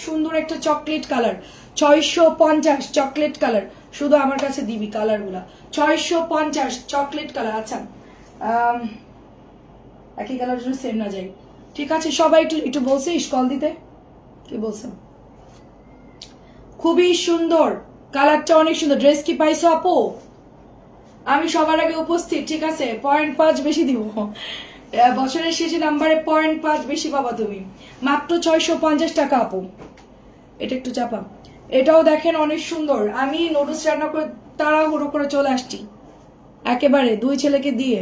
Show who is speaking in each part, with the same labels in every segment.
Speaker 1: সুন্দর একটা chocolate colour 650 chocolate colour শুধু আমার কাছে দিবি কালার গুলা 650 চকলেট কালার আচ্ছা একই কালার জন্য সেম না যাই ঠিক আছে সবাই একটু বলছে কল দিতে কি বলছেন খুবই সুন্দর কালারটা অনেক সুন্দর ড্রেস কি পাইছো আপু আমি সবার আগে উপস্থিত ঠিক আছে 0.5 বেশি দিব বছরের শেষে নাম্বারে 0.5 বেশি পাবা তুমি মাত্র 650 টাকা আপু এটা একটু চাপা এটাও দেখেন অনেক সুন্দর আমি নুডলস রান্না করে তাড়াহুড়ো করে চলে আসছি একেবারে দুই ছেলেকে দিয়ে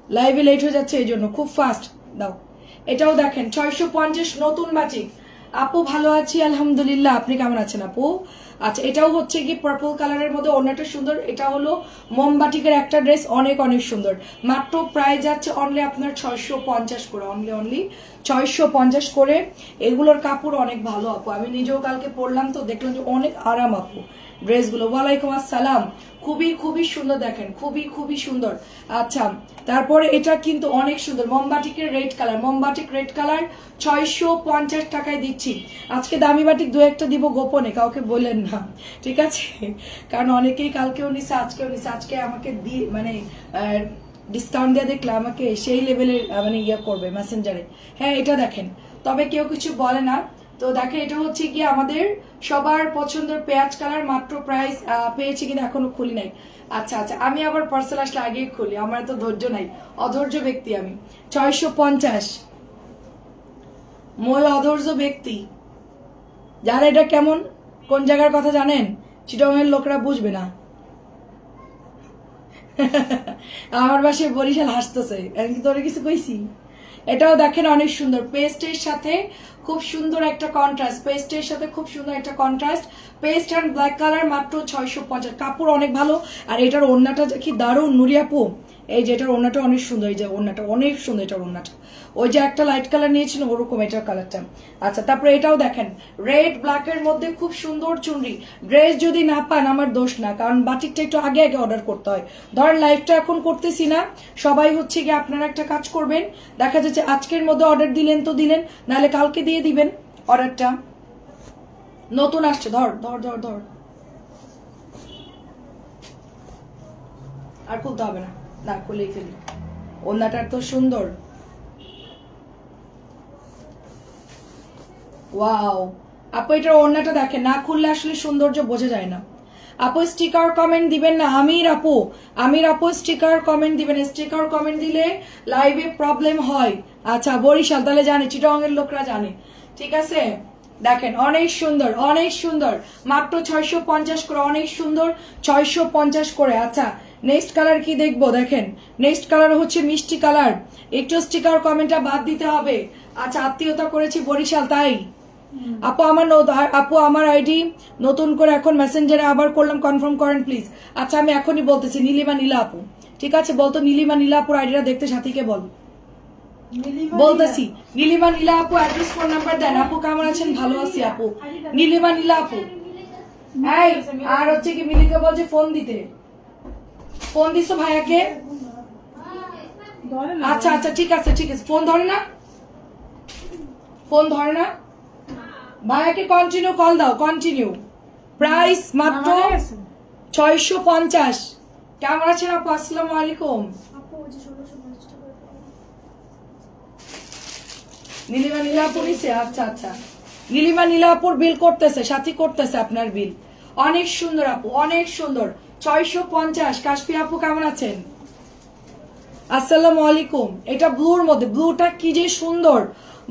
Speaker 1: লাইভে লেট হয়ে যাচ্ছে এই জন্য খুব ফাস্ট দাও এটাও দেখেন 650 নতুন বাটিক আপু ভালো আছি আলহামদুলিল্লাহ আপনি কেমন আছেন আপু আচ্ছা এটাও হচ্ছে কি পার্পল কালারের মধ্যে অন্যটা সুন্দর এটা হলো মোমবাটিকের একটা ড্রেস অনেক অনেক সুন্দর মাত্র প্রাইস যাচ্ছে অনলি আপনার 650 করে অনলি 650 করে এগুলোর কাপড় অনেক ভালো আপু আমি নিজেও কালকে পরলাম তো দেখলাম যে অনেক আরাম আপু ড্রেসগুলো ওয়ালাইকুম আসসালাম খুবই সুন্দর দেখেন খুবই সুন্দর আচ্ছা তারপরে এটা কিন্তু অনেক সুন্দর মোমবাটিকের মোমবাটিক রেড কালার 650 টাকায় দিচ্ছি আজকে দামি বাটিক দু একটা দিব গোপনে কাউকে বলেন না ঠিক আছে কারণ অনেকেই কালকেও নিছে আজকে আমাকে মানে ডিসকাউন্ট দিয়ে দেখলে আমাকে সেই লেভেলের মানে ইয়ে করবে মেসেঞ্জারে হ্যাঁ এটা দেখেন তবে কেউ কিছু বলে না তো দেখেন এটা হচ্ছে কি আমাদের সবার পছন্দের পেঁয়াজ কালার মাত্র প্রাইস পেয়েছি কিন্তু এখনো খুলি নাই আচ্ছা আমি আবার পার্সেল আসলে আগেই খুলি আমার তো ধৈর্য নাই অধৈর্য ব্যক্তি আমি 650 মই অধৈর্য ব্যক্তি যারা এটা কেমন কোন জায়গার কথা জানেন চিটাগাংয়ের লোকরা বুঝবে না আমার বাসায় বরিশাল হাসতেছে তোরে কিছু কইছি এটাও দেখেন অনেক সুন্দর পেস্টের সাথে খুব সুন্দর একটা contrast paste and black colour মাত্র 650 কাপড় অনেক ভালো আর এটার ওড়নাটা কি দারুণ নুরিয়াপু এই যে এটার ওড়নাটা অনেক সুন্দর এই যে ওড়নাটা অনেক সুন্দর এটার ওড়নাটা ওই যে একটা লাইট কালার নিয়েছিল ওরকম এটার কালারটা আচ্ছা তারপরে এটাও দেখেন রেড ব্ল্যাক এর মধ্যে খুব সুন্দর চুনরি ড্রেস যদি না পান আমার দোষ না কারণ বাটিকটা একটু আগে অর্ডার করতে হয় ধরেন লাইভটা এখন করতেছি না সবাই হচ্ছে কি আপনারা একটা কাজ করবেন দেখা যাচ্ছে আজকের মধ্যে অর্ডার দিলেন তো দিলেন নাহলে কালকে দিয়ে দিবেন অর্ডারটা নতুন আসছে ধর আর খুলতে হবে না খুলেই ফেলি ওন্নাটার তো সুন্দর ওয়াও আপু এটার ওড়নাটা দেখেন না খুললে আসলে সৌন্দর্য বোঝা যায় না আপু স্টিকার কমেন্ট দিবেন না আমির আপু স্টিকার কমেন্ট দিবেন স্টিকার কমেন্ট দিলে লাইভে প্রবলেম হয় আচ্ছা বরিশাল তাহলে জানে চিটাগাংয়ের লোকরা জানে ঠিক আছে দেখেন অনেক সুন্দর মাত্র 650 করে অনেক সুন্দর 650 করে আচ্ছা নেক্সট কালার কি দেখবো দেখেন নেক্সট কালার হচ্ছে মিষ্টি কালার একটু স্টিকার কমেন্টটা বাদ দিতে হবে আচ্ছা আত্মীয়তা করেছি বরিশাল তাই আপু আমার আইডি নতুন করে এখন মেসেঞ্জারে আবার করলাম কনফার্ম করেন প্লিজ আচ্ছা আমি এখনই বলতেছি নীলিমা নীলা আপু ঠিক আছে বলতো নীলিমা নীলা আপুর আইডিটা দেখতে সাথীকে বল বলতেছি নীলিমা নীলা আপু অ্যাড্রেস ফোন নাম্বার দেন আপু কেমন আছেন ভালো আছি আপু নীলিমা নীলা আপু আর হচ্ছে কি মিলিকে বলছে ফোন দিতে ফোন দিছো ভাইয়াকে আচ্ছা ঠিক আছে ফোন ধরে না ভাইয়াকে কন্টিনিউ কল দাও কন্টিনিউ প্রাইস মাত্র 650 কেমন আছেন আপু আসসালামু আলাইকুম নীলিমা নীলাপুর নিছে আচ্ছা নীলিমা নীলাপুর বিল করতেছে সাথী করতেছে আপনার বিল অনেক সুন্দর আপু অনেক সুন্দর 650 কাশফি আপু কেমন আছেন আসসালামু আলাইকুম এটা ব্লুর মধ্যে ব্লুটা কি যে সুন্দর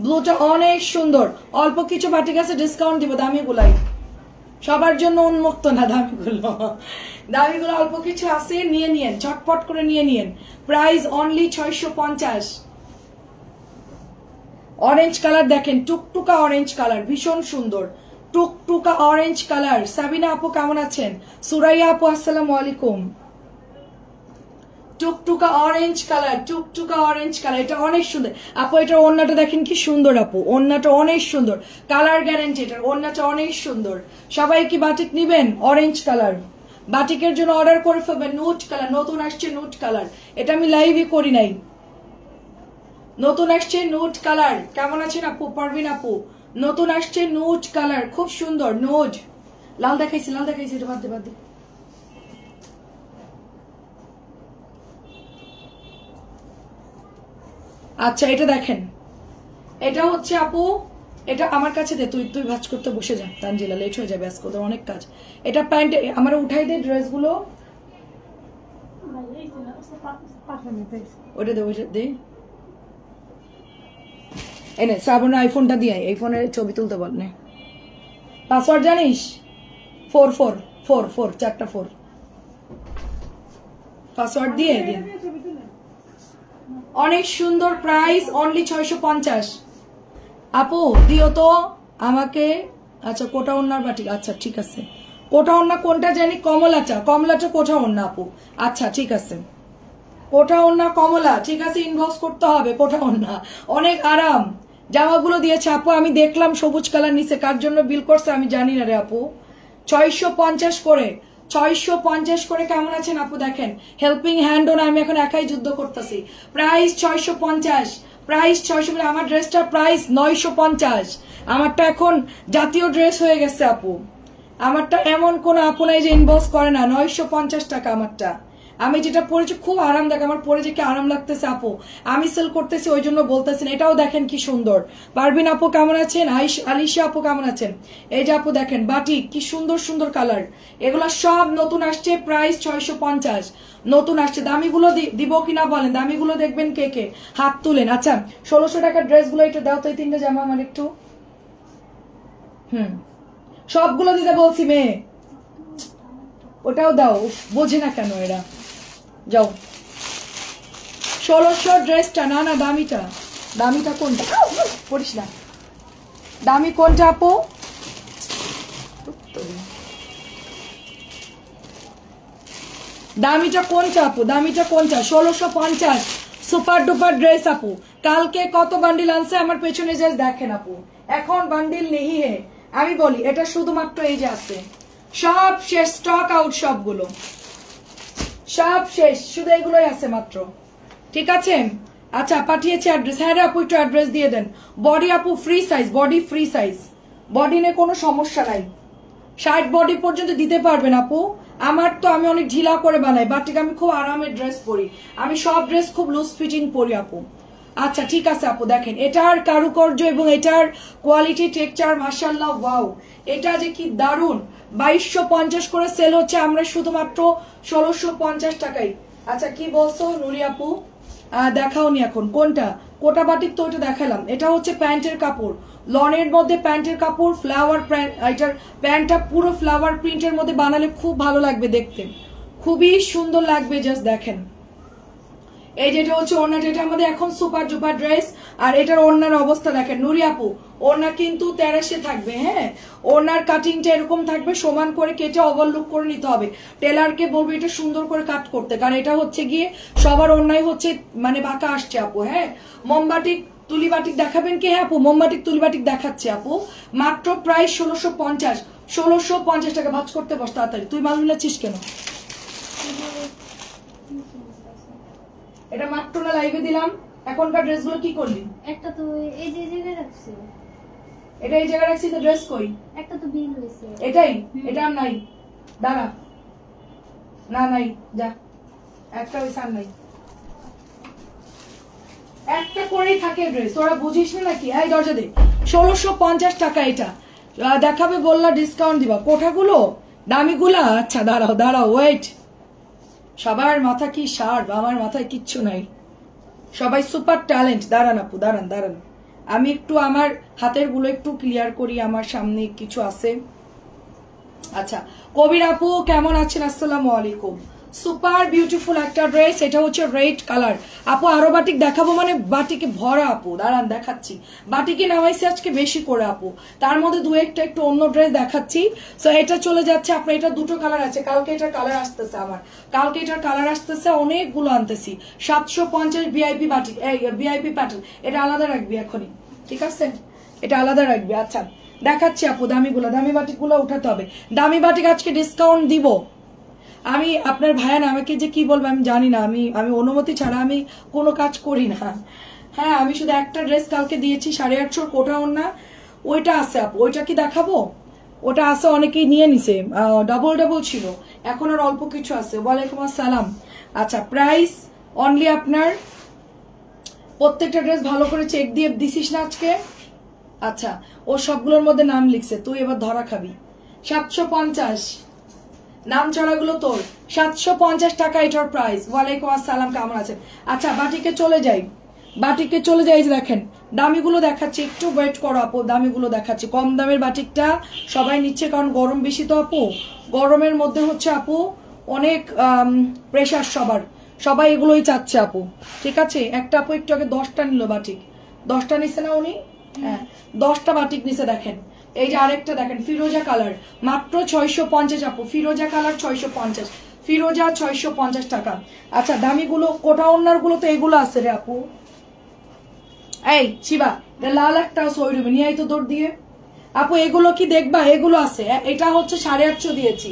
Speaker 1: ব্লুটা অনেক সুন্দর অল্প কিছু বাটিক আছে ডিসকাউন্ট দিব দামিগুলাই সবার জন্য উন্মুক্ত না দামিগুলো অল্প কিছু আছে নিয়ে নিয়েন ঝটপট করে নিয়ে নিয়েন প্রাইস অনলি 650 অরেঞ্জ কালার দেখেন টুকটুকা অরেঞ্জ কালার ভীষণ সুন্দর টুকটুকা অরেঞ্জ কালার সাবিনা আপু কেমন আছেন সুরাইয়া আপু আসসালামু আলাইকুম টুকটুকা অরেঞ্জ কালার এটা অনেক সুন্দর আপু এটার ওড়নাটা দেখেন কি সুন্দর আপু ওড়নাটা অনেক সুন্দর কালার গ্যারান্টি এটার ওড়নাটা অনেক সুন্দর সবাই কি বাটিক নিবেন অরেঞ্জ কালার বাটিকের জন্য অর্ডার করে ফেলবেন নুট কালার নতুন আসছে নুট কালার এটা আমি লাইভই করি নাই নতুন আসছে নুট কালার কেমন আছেন আপু পারভিন আপু নতুন আসছে নুজ কালার, খুব সুন্দর নুজ। লাল দেখাইছি, লাল দেখাইছি, এটা বাদ দে, বাদ দে। আচ্ছা এটা দেখেন, এটা হচ্ছে আপু, এটা আমার কাছে দে, তুই তুই ভাঁজ করতে বসে যা তানজিলা, লেট হয়ে যাবে আজকে, ওদের অনেক কাজ। এটা প্যান্ট আমার উঠাই দে ড্রেসগুলো, ওটা দে, ওইটা দে। এনে শ্রাবণ আইফোনটা দিয়ে, এই ফোনের ছবি তুলতে বল নে। পাসওয়ার্ড জানিস? 4 চারটা 4 পাসওয়ার্ড দিয়ে দিন। অনেক সুন্দর প্রাইস, অনলি 650। আপু দিও তো আমাকে। আচ্ছা কোটা ওন্নার বাটিক, আচ্ছা ঠিক আছে। কোটা ওন্না কোনটা জানি? কমলাটা, কমলাটা কোটা ওন্না আপু। আচ্ছা ঠিক আছে, কোটা ওন্না কমলা, ঠিক আছে, ইনবক্স করতে হবে। কোটা ওন্না অনেক আরাম, জামাগুলো দিয়েছে আপু। আমি দেখলাম সবুজ কালার নিচে, কার জন্য বিল করছে আমি জানি না রে আপু। 650 করে, 650 করে। কেমন আছেন আপু? দেখেন হেল্পিং হ্যান্ড না, আমি এখন একাই যুদ্ধ করতেছি। Price 650, price 600। আমার ড্রেসটার প্রাইস 950। আমারটা এখন জাতীয় ড্রেস হয়ে গেছে আপু। আমারটা এমন কোন আপু নাই যে ইনবক্স করে না। 950 টাকা আমারটা। আমি যেটা পরেছি খুব আরামদায়ক, আমার পরে যে কি আরাম লাগতেছে আপু, আমি সেল করতেছি ওই জন্য বলতেছেন। এটাও দেখেন কি সুন্দর। পারবিন আপু কেমন আছেন? আলিশা আপু কেমন আছেন? এই যে আপু দেখেন বাটিক, কি সুন্দর সুন্দর কালার। এগুলা সব নতুন আসছে, প্রাইস 650। নতুন আসছে, দামিগুলো দিব কিনা বলেন? দামিগুলো দেখবেন কে কে, হাত তুলেন। আচ্ছা 1600 টাকার ড্রেসগুলো একটু দাও তো, এই 3টে জামা আমার একটু। সবগুলো দিতে বলছি মেয়ে, ওটাও দাও। বোঝে না কেন এরা। যাও 1600 ড্রেসটা, না না দামিটা। দামিটা কোনটা? পড়িস না। দামি কোনটা আপু? দামিটা কোনটা আপু? দামিটা কোনটা? 1650 সুপার ডুপার ড্রেস আপু। কালকে কত বান্ডিল আনছে আমার পেছনে যে দেখেন আপু, এখন বান্ডিল নেই হে। আমি বলি এটা শুধুমাত্র এই যে আছে, সব শেষ, স্টক আউট, সবগুলো সব শেষ, শুধু এগুলোই আছে মাত্র। ঠিক আছে, আচ্ছা পাঠিয়েছি অ্যাড্রেস। হ্যাঁ রে আপু একটু অ্যাড্রেস দিয়ে দেন। বডি আপু free size, body free size, body নিয়ে কোনো সমস্যা নাই। 60 বডি পর্যন্ত দিতে পারবেন আপু। আমার তো আমি অনেক ঢিলা করে বানাই, বাট আমি খুব আরামের ড্রেস পরি। আমি সব ড্রেস খুব লুজ ফিটিং পরি আপু। আচ্ছা ঠিক আছে আপু, দেখেন এটার কারুকার্য এবং এটার কোয়ালিটি টেক্সচার মাশাআল্লাহ, ওয়াও, এটা যে কি দারুন। 2250 করে সেল হচ্ছে, আমরা শুধুমাত্র 1650 টাকায়। আচ্ছা কি বলছো নুরি আপু? দেখাওনি এখন কোনটা? কোটা বাটিক তো ওটা দেখালাম। এটা হচ্ছে প্যান্টের কাপড়, লনের মধ্যে প্যান্টের কাপড়, ফ্লাওয়ার প্যান্ট। এটার প্যান্টটা পুরো ফ্লাওয়ার প্রিন্টের মধ্যে বানালে খুব ভালো লাগবে দেখতে, খুবই সুন্দর লাগবে। জাস্ট দেখেন, এই যেটা হচ্ছে ওড়না, যেটা আমাদের এখন সুপার ডুপার ড্রেস। আর এটার ওড়নার অবস্থা দেখেন নুরি আপু, ওড়না কিন্তু 1300 থাকবে। হ্যাঁ, ওড়নার কাটিংটা এরকম থাকবে, সমান করে কেটে ওভারলুক করে নিতে হবে। টেলারকে বলবো এটা সুন্দর করে কাট করতে, কারণ এটা হচ্ছে গিয়ে সবার ওড়নাই হচ্ছে মানে বাঁকা আসছে আপু। হ্যাঁ, মোমবাটিক তুলিবাটিক দেখাবেন কি? হ্যাঁ আপু, মোমবাটিক তুলিবাটিক দেখাচ্ছে আপু। মাত্র প্রাইস 1650, 1650 টাকা। ভাজ করতে বস তাড়াতাড়ি। তুই মাল মিলাচ্ছিস কেন? এটা মাত্র না লাইভে দিলাম। এখনকার ড্রেসগুলো কি করলি?
Speaker 2: একটা তো এই যে জায়গায় রাখছি,
Speaker 1: এটা এই জায়গায় রাখছি, তো ড্রেস কই?
Speaker 2: একটা তো বিল হইছে,
Speaker 1: এটাই, এটা আর নাই। দাঁড়া, না নাই, যা একটা ওই সার নাই, একটা করেই থাকে ড্রেস, তোরা বুঝিস না নাকি? এই দরজা দে। 1650 টাকা এটা দেখাবে, বললা ডিসকাউন্ট দিবা। কোঠাগুলো দামিগুলা, আচ্ছা দাঁড়াও দাঁড়াও, ওয়েট। সবার মাথা কি শার্প, আমার মাথায় কিচ্ছু নাই। সবাই সুপার ট্যালেন্ট। দাঁড়ান আপু, দাঁড়ান দাঁড়ান, আমি একটু আমার হাতের গুলো একটু ক্লিয়ার করি, আমার সামনে কিছু আছে। আচ্ছা কবির আপু কেমন আছেন? আসসালামু আলাইকুম। সুপার বিউটিফুল একটা ড্রেস, এটা হচ্ছে রেড কালার আপু। আরো বাটিক দেখাবো, মানে বাটিকে ভরা আপু। দাঁড়ান দেখাচ্ছি, বাটিকে নামাইছি আজকে বেশি করে আপু, তার মধ্যে দু একটা একটু অন্য ড্রেস দেখাচ্ছি। সো এটা চলে যাচ্ছে আপনার, এটা দুটো কালার আছে, কালকে এটার কালার আসতেছে আমার, কালকে এটার কালার আসতেছে, অনেকগুলো আনতেছি। 750 ভিআইপি বাটিক, ভিআইপি প্যাটার্ন। এটা আলাদা রাখবি এখনই, ঠিক আছে? এটা আলাদা রাখবি। আচ্ছা দেখাচ্ছি আপু দামিগুলো, দামি বাটিকগুলো উঠাতে হবে। দামি বাটিক আজকে ডিসকাউন্ট দিব আমি। আপনার ভাইয়ান আমাকে যে কি বলবো আমি জানি না, আমি অনুমতি ছাড়া আমি কোনো কাজ করি না। হ্যাঁ, আমি শুধু একটা ড্রেস কালকে দিয়েছি 850 কোটা ওড়না, ওইটা আছে আপু, ওইটা কি দেখাবো? ওটা আছে, অনেকেই নিয়ে নিছে, ডাবল ডাবল ছিল, এখন আর অল্প কিছু আছে। ওয়ালাইকুম আসসালাম। আচ্ছা, প্রাইস অনলি আপনার, প্রত্যেকটা ড্রেস ভালো করে চেক দিয়ে দিছিস না আজকে? আচ্ছা, ও সবগুলোর মধ্যে নাম লিখছে, তুই এবার ধরা খাবি। 750 নাম ছড়াগুলো তোর, 750 টাকা এটার প্রাইস। ওয়ালাইকুম আসসালাম, কেমন আছেন? আচ্ছা, বাটিকে চলে যাই, বাটিকে চলে যাই। যে দেখেন দামিগুলো দেখাচ্ছি, একটু ওয়েট করো আপু, দামিগুলো দেখাচ্ছি। কম দামের বাটিকটা সবাই নিচ্ছে, কারণ গরম বেশি তো আপু, গরমের মধ্যে হচ্ছে আপু অনেক প্রেশার সবার, সবাই এগুলোই চাচ্ছে আপু। ঠিক আছে, একটা আপু একটু আগে 10টা নিল বাটিক, 10টা নিচ্ছে না উনি? হ্যাঁ, 10টা বাটিক নিছে। দেখেন এই যে আরেকটা দেখেন, ফিরোজা কালার, মাত্র 650 আপু, ফিরোজা কালার 650, ফিরোজা 650 টাকা। আচ্ছা, দামিগুলো কোটা ওনার গুলো তো এগুলো আছে রে আপু। এই শিবা, লাল একটা সইরুবি নিয়ে তো দৌড় দিয়ে আপু, এগুলো কি দেখবা? এগুলো আছে, এটা হচ্ছে 850 দিয়েছি,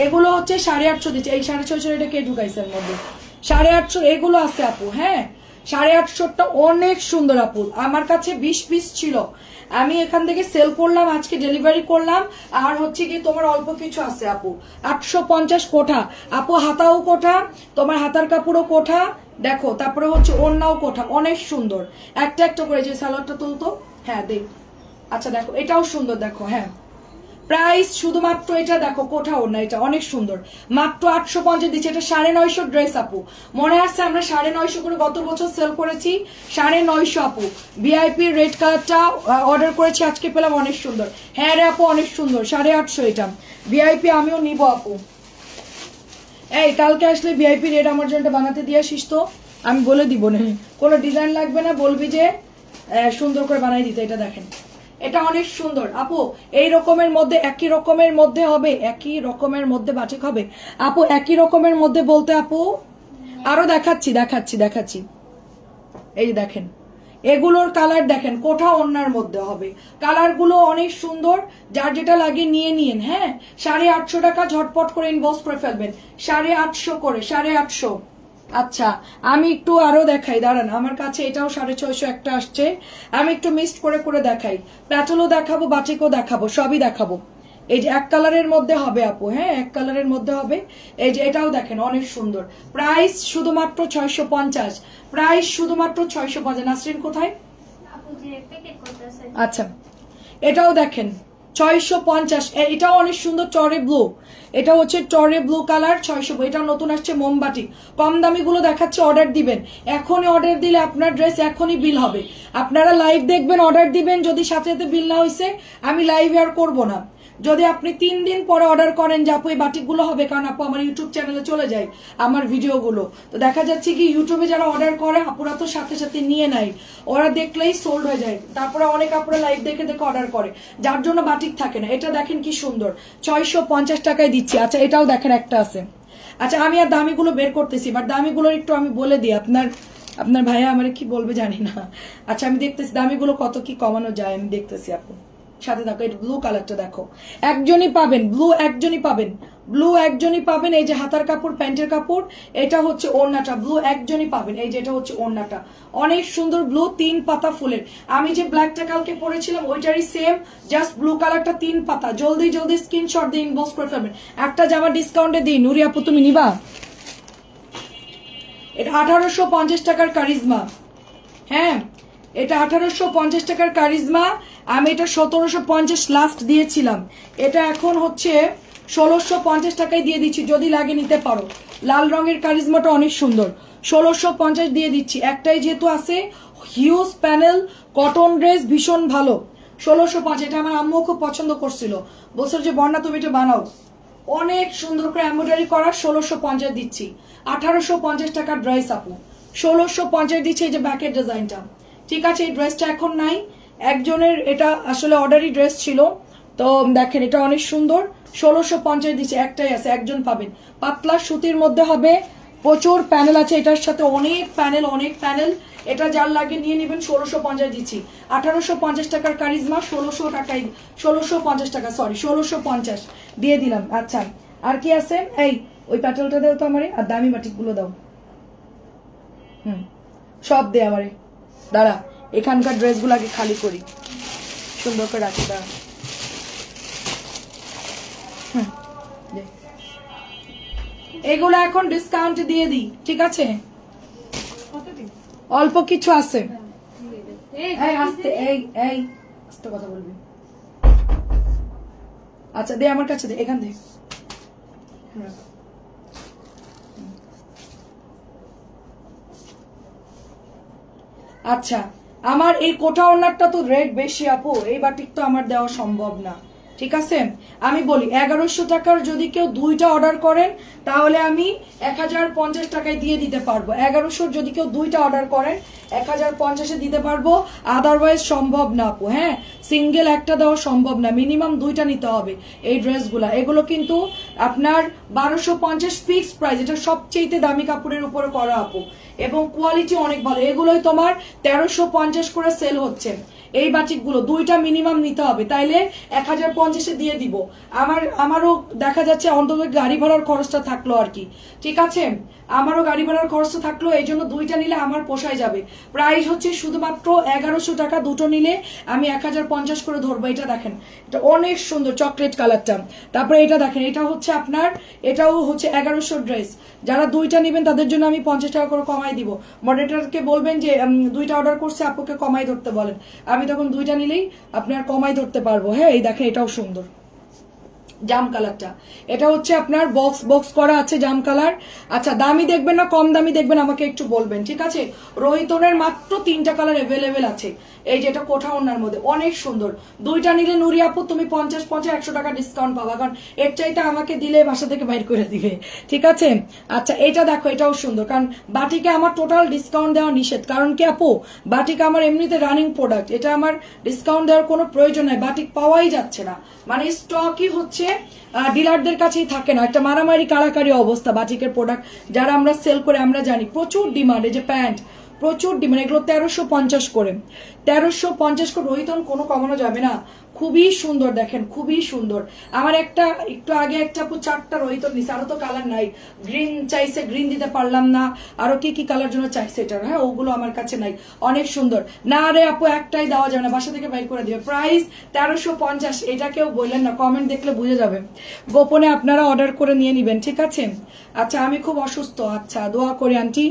Speaker 1: এগুলো হচ্ছে 850 দিয়েছি। এই 650 এটা কে ঢুকাইছে এর মধ্যে? 850 এগুলো আছে আপু। হ্যাঁ, 850টা অনেক সুন্দর আপু, আমার কাছে 20 পিস ছিল, আমি এখান থেকে সেল করলাম, আজকে ডেলিভারি করলাম। আর হচ্ছে কি তোমার অল্প কিছু আছে আপু, 850 কোঠা আপু, হাতাও কোঠা, তোমার হাতার কাপড়ও কোঠা, দেখো, তারপরে হচ্ছে ওড়নাও কোঠা, অনেক সুন্দর। একটা একটা করে যে সালোয়ারটা তুলতো, হ্যাঁ দেখ। আচ্ছা দেখো, এটাও সুন্দর, দেখো। হ্যাঁ, প্রাইস শুধুমাত্র এটা দেখো, কোঠা ওড়না, এটা অনেক সুন্দর, মাত্র 850 দিচ্ছে। এটা 950 ড্রেস আপু, মনে আছে আমরা 950 করে গত বছর সেল করেছি, 950 আপু। ভিআইপি রেড কালারটা অর্ডার করেছি, আজকে পেলাম, অনেক সুন্দর। হ্যাঁ রে আপু, অনেক সুন্দর, 850 এটা ভিআইপি, আমিও নিব আপু। এই কালকে আসলে ভিআইপি রেড আমার জন্য বানাতে দিয়ে আসিস তো, আমি বলে দিব না, কোনো ডিজাইন লাগবে না, বলবি যে সুন্দর করে বানাই দিতে। এটা দেখেন, এটা অনেক সুন্দর আপু, এই রকমের মধ্যে, একই রকমের মধ্যে হবে, একই রকমের মধ্যে বাটিক হবে আপু, একই রকমের মধ্যে বলতে আপু আরো দেখাচ্ছি দেখাচ্ছি দেখাচ্ছি। এই যে দেখেন, এগুলোর কালার দেখেন, কোঠা ওড়নার মধ্যে হবে, কালার গুলো অনেক সুন্দর, যার যেটা লাগে নিয়ে নিন। হ্যাঁ, 850 টাকা, ঝটপট করে ইনবক্স করে ফেলবেন, 850 করে, 850। আচ্ছা, আমি একটু আরো দেখাই, দাঁড়ান, আমার কাছে এটাও 650 একটা আসছে, আমি একটু মিক্সড করে করে দেখাই, প্যাটেলও দেখাবো, বাটিকও দেখাবো, সবই দেখাবো। এই যে এক কালারের মধ্যে হবে আপু, হ্যাঁ এক কালারের মধ্যে হবে। এই যে এটাও দেখেন, অনেক সুন্দর, প্রাইস শুধুমাত্র 650, প্রাইস শুধুমাত্র 650। নাসরিন কোথায়? আচ্ছা, এটাও দেখেন 650, এটাও অনেক সুন্দর, টরে ব্লু, এটা হচ্ছে টরে ব্লু কালার, 600। এটা নতুন আসছে মোমবাটি, কম দামি গুলো দেখাচ্ছে, অর্ডার দিবেন এখনই, অর্ডার দিলে আপনার ড্রেস এখনই বিল হবে। আপনারা লাইভ দেখবেন, অর্ডার দিবেন, যদি সাথে সাথে বিল না হয়েছে আমি লাইভ আর করবো না। যদি আপনি 3 দিন পরে অর্ডার করেন যে আপু এই বাটিকগুলো হবে, কারণ আপু আমার ইউটিউব চ্যানেলে চলে যায় আমার ভিডিওগুলো, তো দেখা যাচ্ছে কি ইউটিউবে যারা অর্ডার করে আপুরা তো সাথে সাথে নিয়ে নেয়, ওরা দেখলেই সোল্ড হয়ে যায়, তারপরে অনেক আপুরা লাইভ দেখে দেখে অর্ডার করে, যার জন্য বাটিক থাকে না। এটা দেখেন কি সুন্দর, 650 টাকায় দিচ্ছি। আচ্ছা, এটাও দেখেন একটা আছে। আচ্ছা, আমি আর দামিগুলো বের করতেছি, বাট দামিগুলোর একটু আমি বলে দিই, আপনার ভাইয়া আমার কি বলবে জানি না। আচ্ছা, আমি দেখতেছি দামিগুলো কত কি কমানো যায়, আমি দেখতেছি আপু, সাথে দেখো। এই ব্লু কালারটা দেখো, একজনই পাবেন ব্লু, একজনই পাবেন ব্লু, একজনই পাবেন। এই যে হাতার কাপড়, প্যান্টের কাপড়, এটা হচ্ছে ওড়নাটা, ব্লু একজনই পাবেন। এই যে এটা হচ্ছে ওড়নাটা, অনেক সুন্দর ব্লু, 3 পাতা ফুলের। আমি যে ব্ল্যাকটা কালকে পরেছিলাম ওইটারই সেম, জাস্ট ব্লু কালারটা 3 পাতা। জলদি জলদি স্ক্রিনশট দিয়ে ইনবক্স করে ফেলবেন। একটা জামা ডিসকাউন্টে দিই, নুরি আপু তুমি নিবা? এটা 1850 টাকার কারিজমা। হ্যাঁ, এটা 1850 টাকার কারিজমা, আমি এটা 1750 লাস্ট দিয়েছিলাম, এটা এখন হচ্ছে 1650 টাকায় দিয়ে দিচ্ছি, যদি লাগে নিতে পারো। লাল রঙের কারিজমাটা অনেক সুন্দর, 1650 দিয়ে দিচ্ছি। একটাই যেহেতু আছে, হিউজ প্যানেল, কটন ড্রেস, ভীষণ ভালো, 1650। এটা আমার আম্মু খুব পছন্দ করছিল, বলছিল যে বর্ণা তুমি এটা বানাও, অনেক সুন্দর করে এমব্রয়ডারি করা, 1650 দিচ্ছি। 1850 টাকার ড্রেস আপু, 1650 দিচ্ছি। এই যে ব্যাকের ডিজাইনটা, ঠিক আছে, এই ড্রেসটা এখন নাই, একজনের এটা আসলে অর্ডারি ড্রেস ছিল, তো দেখেন এটা অনেক সুন্দর, 1650 দিচ্ছে, একটাই আছে, একজন পাবেন। পাতলা সুতির মধ্যে হবে, প্রচুর প্যানেল আছে এটার সাথে, অনেক প্যানেল, অনেক প্যানেল, এটা যার লাগে নিয়ে নেবেন, 1650 দিচ্ছি। 1850 টাকার কারিজমা 1600 টাকায়, 1650 টাকা, সরি 1650 দিয়ে দিলাম। আচ্ছা, আর কি আছে? এই ওই প্যাটেলটা দাও তো আমারে, আর দামি বাটিকগুলো দাও, সব দে আমারে, দাঁড়া এখানকার ড্রেসগুলো আগে খালি করি। সুন্দর করে রাখি দাঁড়া। এগুলো এখন ডিসকাউন্ট দিয়ে দিই, ঠিক আছে? অল্প কিছু আছে। এই আস্তে, এই আস্তে কথা বলবি। আচ্ছা দে আমার কাছে, দে এখান থেকে। আচ্ছা আমার এই কোটা ওনারটা তো রেট বেশি আপু, এই বাটিক তো আমার দেওয়া সম্ভব না, ঠিক আছে? আমি বলি 1100 টাকার যদি কেউ 2টা অর্ডার করেন তাহলে আমি 1050 টাকায় দিয়ে দিতে পারবো। 1100 যদি কেউ 2টা অর্ডার করেন 1050-এ দিতে পারবো, আদারওয়াইজ সম্ভব না আপু। হ্যাঁ, সিঙ্গেল একটা দেওয়া সম্ভব না, মিনিমাম 2টা নিতে হবে এই ড্রেসগুলা। এগুলো কিন্তু আপনার 1250 ফিক্সড প্রাইস, এটা সবচেয়ে দামি কাপড়ের উপরে করা আপু, এবং কোয়ালিটি অনেক ভালো। এগুলোই তোমার 1350 করে সেল হচ্ছে। এই বাটিকগুলো 2টা মিনিমাম নিতে হবে, তাইলে 1050-এ দিয়ে দিব। আমারও দেখা যাচ্ছে অন্তত গাড়ি ভাড়ার খরচটা থাকলো আর কি, ঠিক আছে? আমারও গাড়ি ভাড়ার খরচটা থাকলো, এই জন্য 2টা নিলে আমার পোষায় যাবে। প্রাইস হচ্ছে শুধুমাত্র 1100 টাকা, 2টো নিলে আমি 1050 করে ধরবো। এটা দেখেন, এটা অনেক সুন্দর চকলেট কালারটা। তারপরে এটা দেখেন, এটা হচ্ছে আপনার, এটাও হচ্ছে 1100 ড্রেস। যারা 2টা নেবেন তাদের জন্য আমি 50 টাকা করে কমাই দিব। মডারেটরকে বলবেন যে 2টা অর্ডার করছে, আপুকে কমাই ধরতে বলেন, আমি তখন 2টা নিলেই আপনার কমাই ধরতে পারবো। হ্যাঁ, এই দেখেন এটাও সুন্দর জাম কালারটা, এটা হচ্ছে আপনার বক্স করা আছে জাম কালার। আচ্ছা দামি দেখবেন না কম দামি দেখবেন আমাকে একটু বলবেন, ঠিক আছে? রোহিতনের মাত্র 3টা কালার অ্যাভেলেবেল আছে। এই যেটা কোঠা ওনার মধ্যে অনেক সুন্দর, 2টা নিলে নুরি আপু তুমি 50-100 টাকা ডিসকাউন্ট পাবা, কারণ এর চাইতে আমাকে দিলে বাসা থেকে বাইর করে দিবে, ঠিক আছে? আচ্ছা এটা দেখো, এটাও সুন্দর, কারণ বাটিকে আমার টোটাল ডিসকাউন্ট দেওয়া নিষেধ। কারণ কি আপু, বাটিক আমার এমনিতে রানিং প্রোডাক্ট, এটা আমার ডিসকাউন্ট দেওয়ার কোনো প্রয়োজন নাই। বাটিক পাওয়াই যাচ্ছে না, মানে স্টকই হচ্ছে ডিলারদের কাছেই থাকে না। একটা মারামারি কারাকারি অবস্থা বাটিকের প্রোডাক্ট, যারা আমরা সেল করে আমরা জানি প্রচুর ডিমান্ড। এই যে প্যান্ট প্রচুর ডিমান্ড, এগুলো 1350 করে, 1350 করে। রোহিতন কোনো কমানো যাবে না, খুবই সুন্দর দেখেন, খুবই সুন্দর। আমার একটা একটু আগে একটা আপু 4টা রোহিতন নিছে, আরো তো কালার নাই। গ্রিন চাইছে, গ্রিন দিতে পারলাম না, আরো কি কি কালার জন্য চাইছে এটার, হ্যাঁ ওগুলো আমার কাছে নাই। অনেক সুন্দর না রে আপু, একটাই দেওয়া যাবে না, বাসা থেকে বাইর করে দিবে। প্রাইস 1350, এটা কেউ বললেন না, কমেন্ট দেখলে বুঝে যাবে। গোপনে আপনারা অর্ডার করে নিয়ে নিবেন, ঠিক আছে? আচ্ছা আমি খুব অসুস্থ, আচ্ছা দোয়া করি আন্টি।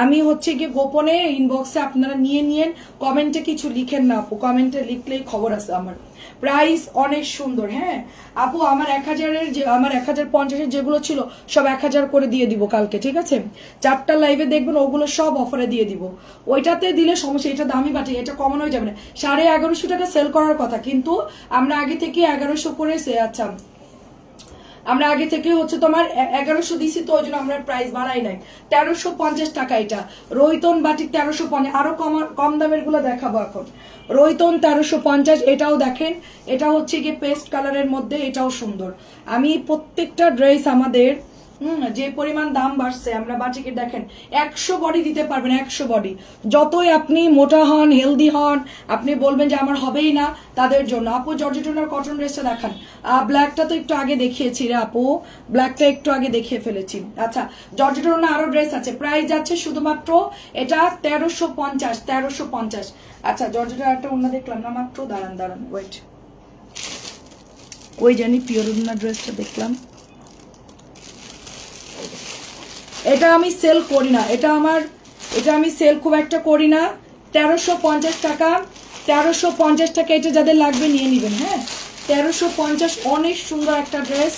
Speaker 1: আমি হচ্ছে গিয়ে গোপনে ইনবক্সে আপনারা নিয়ে কমেন্টে কিছু লিখেন না আপু, কমেন্টে লিখলেই খবর আছে আমার। প্রাইস অনেক সুন্দর। হ্যাঁ আপু, আমার 1000-এর যে আমার 1050-এর যেগুলো ছিল সব 1000 করে দিয়ে দিব কালকে, ঠিক আছে? 4টা লাইভে দেখবেন, ওগুলো সব অফারে দিয়ে দিব। ওইটাতে দিলে সমস্যা, এটা দামি বাটি, এটা কমানো যাবে না। 1150 টাকা সেল করার কথা, কিন্তু আমরা আগে থেকে 1100 করে আচ্ছা আমরা আগে থেকে হচ্ছে তোমার 1100 দিছি, তো ওই জন্য আমরা প্রাইস বাড়াই নাই। 1350 টাকা এটা। রোহিতন বাটিক 1350, আরো কম দামের গুলো দেখাবো এখন। রোহিতন 1350, এটাও দেখেন, এটা হচ্ছে গিয়ে পেস্ট কালারের মধ্যে, এটাও সুন্দর। আমি প্রত্যেকটা ড্রেস আমাদের যে পরিমাণ দাম বাড়ছে, আমরা বাটিকে দেখেন 100 বডি দিতে পারবেন, 100 বডি। যতই আপনি মোটা হন, হেলদি হন, আপনি বলবেন যে আমার হবেই না, তাদের জন্য। আপু জর্জেটনের কটন ড্রেসটা দেখান। ব্ল্যাকটা তো একটু আগে দেখিয়েছি রে আপু, ব্ল্যাকটা একটু আগে দেখিয়ে ফেলেছি। আচ্ছা জর্জেটনের আরো ড্রেস আছে, প্রাইস যাচ্ছে শুধুমাত্র এটা 1350। আচ্ছা জর্জেটের একটা অন্য দেখলাম না মাত্র, দাঁড়ান ওয়েট, ওই জানি পিওর উন্না ড্রেসটা দেখলাম, এটা আমি সেল করি না, এটা আমি সেল খুব একটা করি না। 1350 টাকা, 1350 টাকা। এটা যাদের লাগবে নিয়ে নিবেন। হ্যাঁ 1350, অনেক সুন্দর একটা ড্রেস।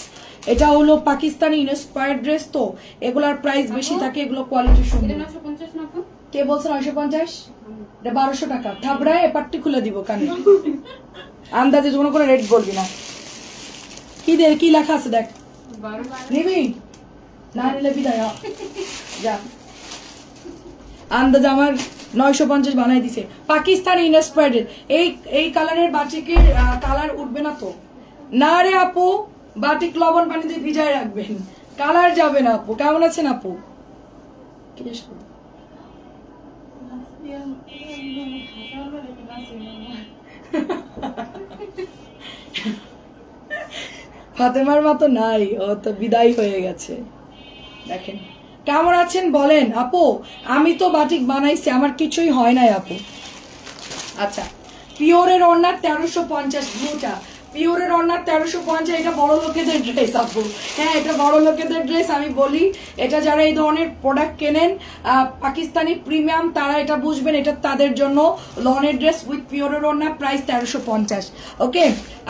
Speaker 1: এটা হলো পাকিস্তানি ইন্সপায়ার্ড ড্রেস, তো এগুলার প্রাইস বেশি থাকে, এগুলো কোয়ালিটি সুন্দর। কে বলছে 950? এটা 1200 টাকা। থাবড়ায় এপারটি খুলে দিব কানে, আন্দাজে কোনো রেট বলবি না। কি লেখা আছে দেখ, নিবি না নিলে বিদায় যা। আন্দাজ আমার 950 বানাই দিছে, পাকিস্তানি ইন্সপায়ার্ড। এই কালারের বাটিকের কালার উঠবে না তো? না রে আপু, বাটিক লবণ পানি দিয়ে ভিজায় রাখবেন, কালার যাবে না আপু। কেমন আছেন আপু? ফাতেমার মতো নাই, ও তো বিদায় হয়ে গেছে। দেখেন কেমন আছেন বলেন আপু? আমি তো বাটিক বানাইছি, আমার কিছুই হয় নাই আপু। আচ্ছা পিওরের ওড়না 1350 ব্লুটা, পিওরের ওড়না 1350। এটা বড় লোকেদের ড্রেস আপু, হ্যাঁ এটা বড় লোকেদের ড্রেস। আমি বলি এটা যারা এই ধরনের প্রোডাক্ট কেনেন পাকিস্তানি প্রিমিয়াম তারা এটা বুঝবেন, এটা তাদের জন্য লনের ড্রেস উইথ পিওরের ওড়না, প্রাইস 1350। ওকে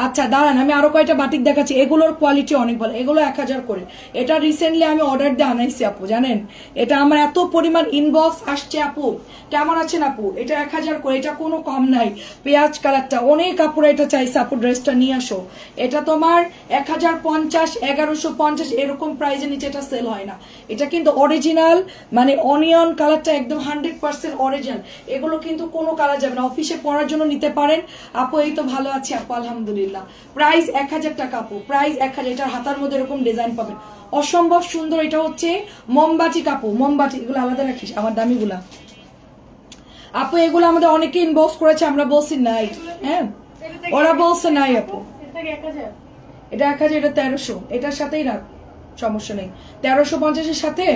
Speaker 1: আচ্ছা দাঁড়ান আমি আরো কয়েকটা বাটিক দেখাচ্ছি, এগুলোর কোয়ালিটি অনেক ভালো, এগুলো 1000 করে। এটা রিসেন্টলি আমি অর্ডার দিয়ে আনাইছি আপু, জানেন এটা আমার এত পরিমাণ ইনবক্স আসছে আপু। কেমন আছেন আপু? এটা 1000 করে, এটা কোনো কম নাই। পেঁয়াজ কালারটা অনেক আপুরা এটা চাইছে আপু, ড্রেসটা নিয়ে আসো। এটা তোমার 1050, 1150 এরকম প্রাইজের নিচে এটা সেল হয় না। এটা কিন্তু অরিজিনাল, মানে অনিয়ন কালারটা একদম 100% অরিজিনাল। এগুলো কিন্তু কোনো কালার যাবে না, অফিসে পরার জন্য নিতে পারেন আপু। এই তো ভালো আছে আপু আলহামদুলিল্লাহ। প্রাইস 1000 টাকা আপু, প্রাইস 1000। এটার হাতার মধ্যে এরকম ডিজাইন পাবেন, অসম্ভব সুন্দর। এটা হচ্ছে মোমবাতি কাপু, মোমবাতি এগুলো আলাদা রাখিস আমার দামিগুলা আপু। এগুলো আমাদের অনেকে ইনবক্স করেছে, আমরা বলছি নাই, হ্যাঁ ওরা বলছে নাই আপু। এটা 1000, এটা 1300, এটার সাথেই রাখ সমস্যা নেই। 1350 সাথে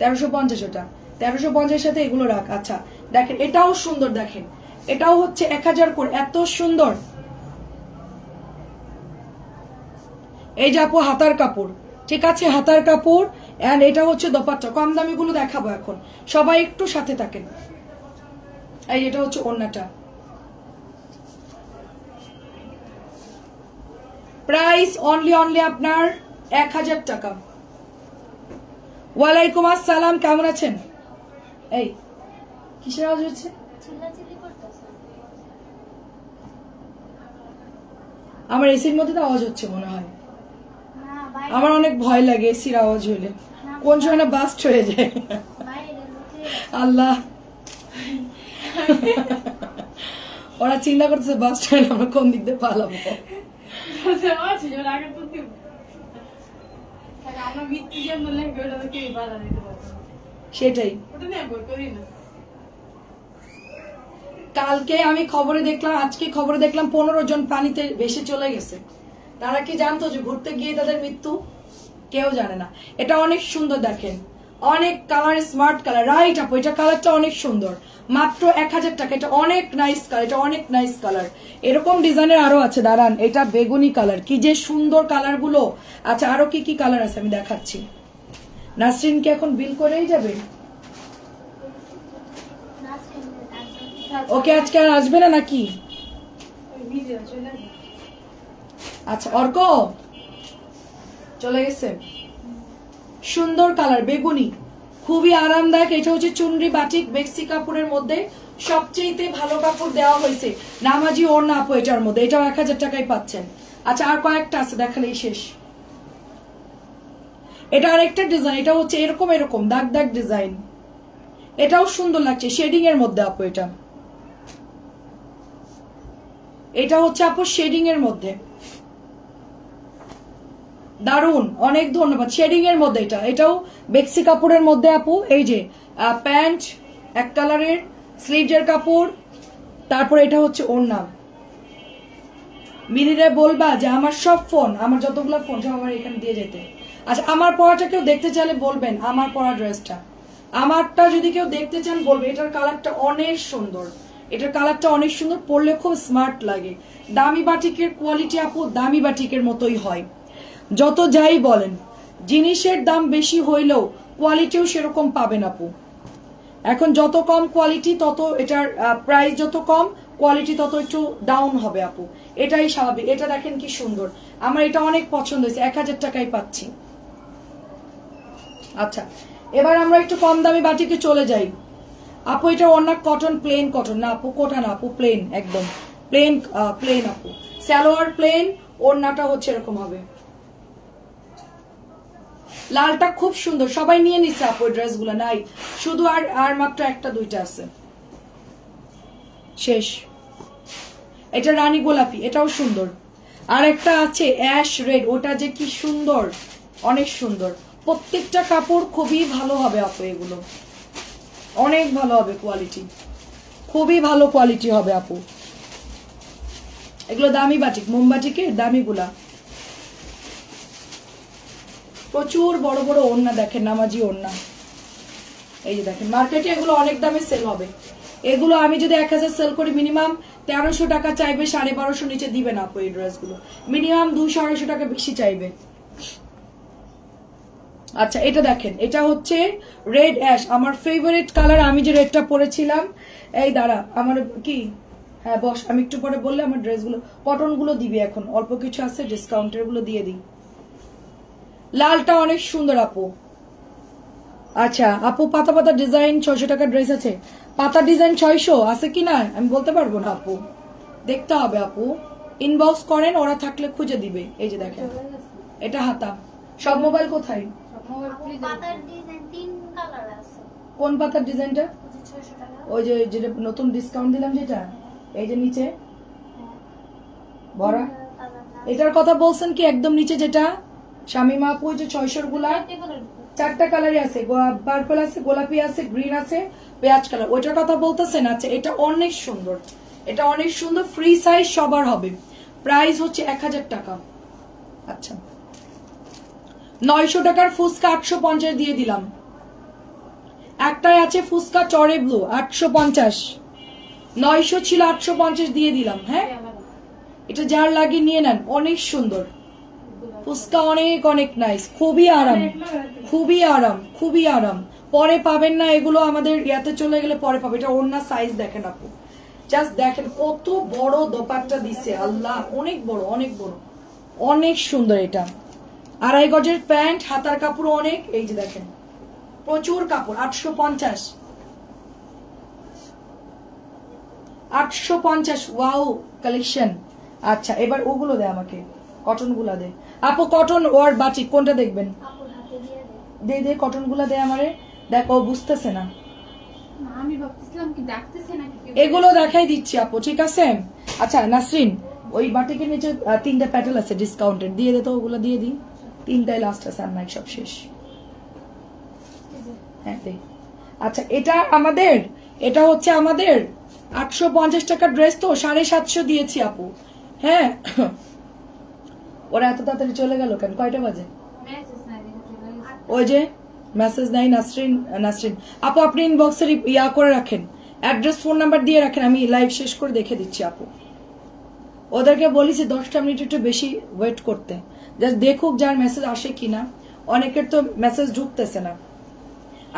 Speaker 1: 1350, ওটা 1350 সাথে এগুলো রাখ। আচ্ছা দেখেন এটাও সুন্দর, দেখেন এটাও হচ্ছে 1000 করে, এত সুন্দর। এই যে আপু হাতার কাপড়, ঠিক আছে হাতার কাপড়, এন্ড এটা হচ্ছে দোপাট্টা। কম দামি গুলো দেখাবো এখন, সবাই একটু সাথে থাকেন। এই এটা হচ্ছে ওড়নাটা, প্রাইস অনলি আপনার 1000 টাকা। ওয়ালাইকুম আসসালাম, কেমন আছেন? এই কিসের আওয়াজ হচ্ছে? আমার এসির মধ্যে তো আওয়াজ হচ্ছে মনে হয়, আমার অনেক ভয় লাগে এসির আওয়াজ হইলে, কোন সময় না বাস্ট হয়ে যায়। আল্লাহ ওরা চিন্তা করতেছে বাস্ট হয়ে আমরা কোন দিক দিয়ে পালাবো। সেটাই, কালকে আমি খবরে দেখলাম, আজকে খবরে দেখলাম 15 জন পানিতে ভেসে চলে গেছে। তারা কি জানতো যে ঘুরতে গিয়ে তাদের মৃত্যু? কেউ জানে না। এটা অনেক সুন্দর, দেখেন অনেক কালার, স্মার্ট কালার, রাইট আপু এটা কালারটা অনেক সুন্দর, মাত্র 1000 টাকা। এটা অনেক নাইস কালার, এটা অনেক নাইস কালার। এরকম ডিজাইনের আরো আছে, দাঁড়ান এটা বেগুনি কালার, কি যে সুন্দর কালার গুলো। আচ্ছা আরো কি কি কালার আছে আমি দেখাচ্ছি। নাসরিন কি এখন বিল করেই যাবে? ওকে আজকে আর আসবে না নাকি? আচ্ছা অর্ক চলে গেছে। সুন্দর কালার বেগুনি, খুবই আরামদায়ক। এটা হচ্ছে চুনরি বাটিক বেক্সি কাপড়ের মধ্যে সবচেয়ে ভালো কাপড় দেওয়া হয়েছে, নামাজি ওড়না আপু এটার মধ্যে। এটাও 1000 টাকায় পাচ্ছেন। আচ্ছা আর কয়েকটা আছে দেখালেই শেষ। এটা আরেকটা ডিজাইন, এটা হচ্ছে এরকম এরকম দাগ দাগ ডিজাইন, এটাও সুন্দর লাগছে শেডিং এর মধ্যে আপু। এটা হচ্ছে আপু শেডিং এর মধ্যে, দারুন, অনেক ধন্যবাদ। শেডিং এর মধ্যে এটাও বেক্সি কাপড়ের মধ্যে আপু। এই যে প্যান্ট এক কালারের, স্লিভসের কাপড়, তারপর এটা হচ্ছে ওড়না। মিনিরে বলবা যে আমার সব ফোন, আমার যতগুলো ফোন সব আমার এখানে দিয়ে যেতে। আচ্ছা আমার পরাটা কেউ দেখতে চাইলে বলবেন, আমার পরা ড্রেসটা আমারটা যদি কেউ দেখতে চান বলবে। এটার কালারটা অনেক সুন্দর, এটার কালারটা অনেক সুন্দর, পরলে খুব স্মার্ট লাগে। দামি বাটিকের কোয়ালিটি আপু দামি বাটিকের মতোই হয়, যত যাই বলেন। জিনিসের দাম বেশি হইলেও কোয়ালিটিও সেরকম পাবেন আপু। এখন যত কম কোয়ালিটি তত এটার প্রাইস, যত কম কোয়ালিটি তত একটু ডাউন হবে আপু, এটাই স্বাভাবিক। এটা দেখেন কি সুন্দর, আমার এটা অনেক পছন্দ হয়েছে, 1000 টাকায় পাচ্ছি। আচ্ছা এবার আমরা একটু কম দামি বাটিকে চলে যাই আপু। এটা ওড়না কটন, প্লেন কটন না আপু, কোটা না আপু, প্লেন একদম প্লেন, প্লেন আপু, সালোয়ার প্লেন, ওড়নাটা হচ্ছে এরকম হবে। লালটা খুব সুন্দর, সবাই নিয়ে নিচ্ছে আপু ড্রেসগুলো, নাই শুধু আর মাত্র একটা দুইটা আছে, শেষ। এটা রানী গোলাপি, এটাও সুন্দর। আর একটা আছে অ্যাশ রেড, ওটা যে কি সুন্দর, অনেক সুন্দর। প্রত্যেকটা কাপড় খুবই ভালো হবে আপু, এগুলো অনেক ভালো হবে কোয়ালিটি, খুবই ভালো কোয়ালিটি হবে আপু। এগুলো দামি বাটিক, মোমবাটিকের দামিগুলা। প্রচুর বড় বড় ওড়না দেখেন, নামাজি ওড়না। এই যে দেখেন মার্কেটে এগুলো অনেক দামে সেল হবে। এগুলো আমি যদি 1000 সেল করি মিনিমাম 1300 টাকা চাইবে, 1250 নিচে দিবে না আপু এই ড্রেসগুলো, মিনিমাম 200-250 টাকা বেশি চাইবে। আচ্ছা এটা দেখেন, এটা হচ্ছে রেড অ্যাশ, আমার ফেভারিট কালার। আমি যে রেডটা পরেছিলাম, এই দাঁড়া আমার কি, হ্যাঁ বস, আমি একটু পরে বললে আমার ড্রেসগুলো কটন গুলো দিবি, এখন অল্প কিছু আছে ডিসকাউন্টের গুলো দিয়ে দিই। লালটা অনেক সুন্দর আপু। আচ্ছা আপু পাতা পাতা ডিজাইন 600 টাকা ড্রেস আছে, পাতা ডিজাইন 600 আছে কিনা আমি বলতে পারবো না আপু, দেখতে হবে আপু, ইনবক্স করেন, ওরা থাকলে খুঁজে দিবে। এই যে দেখেন এটা হাতা। সব মোবাইল কোথায়?
Speaker 2: পাতার ডিজাইন 3 কালার আছে।
Speaker 1: কোন পাতার ডিজাইনটা?
Speaker 2: 600 টাকা।
Speaker 1: ওই যে যেটা নতুন ডিসকাউন্ট দিলাম যেটা, এই যে নিচে ভরা, এটার কথা বলছেন কি একদম নিচে যেটা শামিমা আপু, যে 600 গুলা 4টা কালারই আছে, পার্পল আছে, গোলাপি আছে, গ্রিন আছে, পেঁয়াজ কালার, ওইটার কথা বলতেছেন। আচ্ছা এটা অনেক সুন্দর, এটা অনেক সুন্দর, ফ্রি সাইজ সবার হবে, প্রাইস হচ্ছে 1000 টাকা। আচ্ছা 900 টাকার ফুচকা 850 দিয়ে দিলাম। একটাই আছে ফুচকা চড়ে ব্লু 850, 900 ছিল 850 দিয়ে দিলাম। হ্যাঁ এটা যার লাগে নিয়ে নেন, অনেক সুন্দর ফুচকা, অনেক অনেক নাইস, খুবই আরাম, খুবই আরাম, খুবই আরাম। পরে পাবেন না এগুলো, আমাদের ইয়াতে চলে গেলে পরে পাবে। এটা ওড়না সাইজ দেখেন আপু, জাস্ট দেখেন কত বড় দোপাট্টা দিচ্ছে, আল্লাহ অনেক বড়, অনেক বড়, অনেক সুন্দর। এটা 2.5 গজের প্যান্ট, হাতার কাপড় অনেক, এই যে দেখেন প্রচুর কাপড়। 850, 850 ওয়াও কালেকশন। আচ্ছা এবার ওগুলো দে আমাকে, কটন গুলা দে আপু, কটন ওর বাটিক কোনটা দেখবেন?
Speaker 2: আপুর হাতে দিয়ে
Speaker 1: দে দে কটন গুলা দে আমারে, দেখো বুঝতেছে না,
Speaker 2: আমি ভাবতেছিলাম কি ডাকতেছে নাকি,
Speaker 1: এগুলো দেখাই দিচ্ছি আপু, ঠিক আছে? আচ্ছা নাসরিন ওই বাটিকের নিচে 3টা প্যাটেল আছে ডিসকাউন্টেড, দিয়ে দে তো, ওগুলো দিয়ে দিই, 3টাই লাস্ট আছে, আর নাই সব শেষ। হ্যাঁ দে। আচ্ছা এটা আমাদের, এটা হচ্ছে আমাদের 850 টাকার ড্রেস, তো 750 দিয়েছি আপু। হ্যাঁ ওরা এত তাড়াতাড়ি চলে গেল কেন, কয়টা বাজে?
Speaker 2: মেসেজ না দিলে
Speaker 1: ওই যে মেসেজ নাই। নাসরিন, নাসরিন আপু আপনি ইনবক্সের ইয়া করে রাখেন, অ্যাড্রেস ফোন নাম্বার দিয়ে রাখেন, আমি লাইভ শেষ করে দেখে দিচ্ছি আপু। ওদেরকে বলেছি 10টা মিনিট একটু বেশি ওয়েট করতে, জাস্ট দেখুক যার মেসেজ আসে কিনা, অনেকের তো মেসেজ ঢুকতেছে না।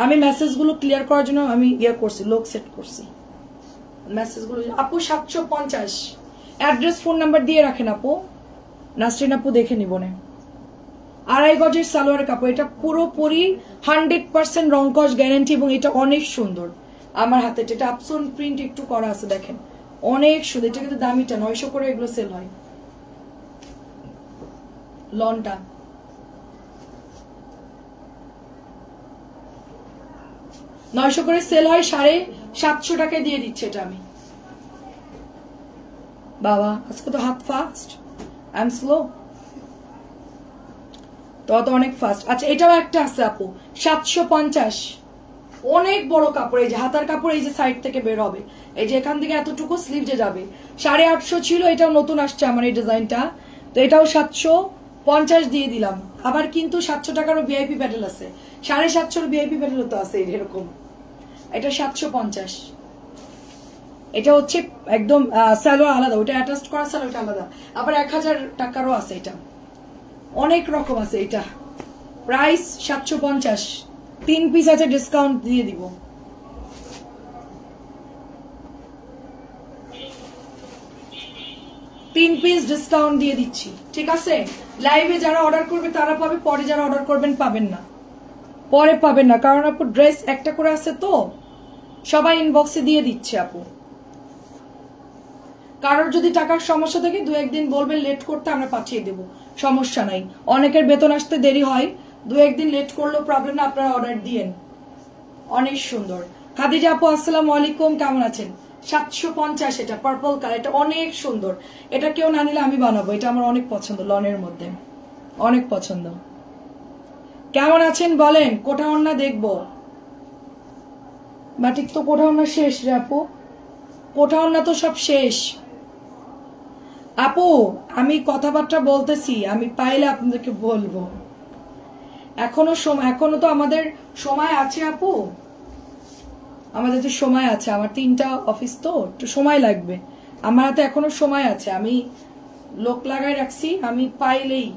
Speaker 1: আমি মেসেজগুলো ক্লিয়ার করার জন্য আমি ইয়ে করছি, লোক সেট করছি মেসেজগুলো। আপু 750, অ্যাড্রেস ফোন নাম্বার দিয়ে রাখেন আপু, নাসরিন আপু দেখে নিব না। 2.5 গজের সালোয়ার কাপড়, এটা পুরোপুরি 100% রংকশ গ্যারান্টি, এবং এটা অনেক সুন্দর। আমার হাতে এটা আপসন প্রিন্ট একটু করা আছে, দেখেন অনেক সুন্দর। এটা কিন্তু দামিটা 900 করে এগুলো সেল হয়, লনটা। $900 করে সেল হয়, 750 টাকায় দিয়ে দিচ্ছে এটা আমি। বাবা আজকে তো হাত ফাস্ট, আই এম স্লো, তো অনেক ফাস্ট। আচ্ছা এটাও একটা আছে আপু 750, অনেক বড় কাপড়, এই যে হাতার কাপড়, এই যে সাইড থেকে বের হবে, এই যে এখান থেকে এতটুকু স্লিভ যে যাবে। 850 ছিল, এটাও নতুন আসছে আমার এই ডিজাইনটা, তো এটাও 750 দিয়ে দিলাম। আবার কিন্তু 700 টাকারও ভিআইপি প্যাটেল আছে, 750 ভিআইপি প্যাটেলও তো আছে এরকম। এটা 750, এটা হচ্ছে একদম সালোয়ার আলাদা, ওটা অ্যাটাচ করা সালোয়ারটা আলাদা। আবার 1000 টাকারও আছে, এটা অনেক রকম আছে। এটা প্রাইস 750, 3 পিস আছে, ডিসকাউন্ট দিয়ে দিব। তিন পিস ডিসকাউন্ট দিয়ে দিচ্ছি, ঠিক আছে? লাইভে যারা অর্ডার করবে তারা পাবে, পরে যারা অর্ডার করবেন পাবেন না, পরে পাবেন না, কারণ আপু ড্রেস একটা করে আছে তো, সবাই ইনবক্সে দিয়ে দিচ্ছে আপু। কারোর যদি টাকার সমস্যা থাকে 2-1 দিন বলবেন লেট করতে, আমরা পাঠিয়ে দেব, সমস্যা নাই। অনেকের বেতন আসতে দেরি হয়, 2-1 দিন লেট করলেও প্রবলেম না, আপনারা অর্ডার দিয়েন। অনেক সুন্দর। খাদিজা আপু আসসালামু আলাইকুম, কেমন আছেন? 750, এটা পার্পল কালার, এটা অনেক সুন্দর। এটা কেউ না নিলে আমি বানাবো, এটা আমার অনেক পছন্দ, লনের মধ্যে অনেক পছন্দ। কেমন আছেন বলেন? কোঠা ওন্না দেখবো, বাটিক তো কোঠা ওন্না শেষ রে আপু, কোঠা ওন্না তো সব শেষ। আপু আমি কথাবার্তা বলতেছি, আমি পাইলে আপনাদেরকে বলবো। এখনো তো আমাদের সময় আছে আপু, আমাদের তো সময় আছে, আমার 3টা অফিস তো একটু সময় লাগবে। আমার হাতে এখনো সময় আছে, আমি লোক লাগাই রাখছি, আমি পাইলেই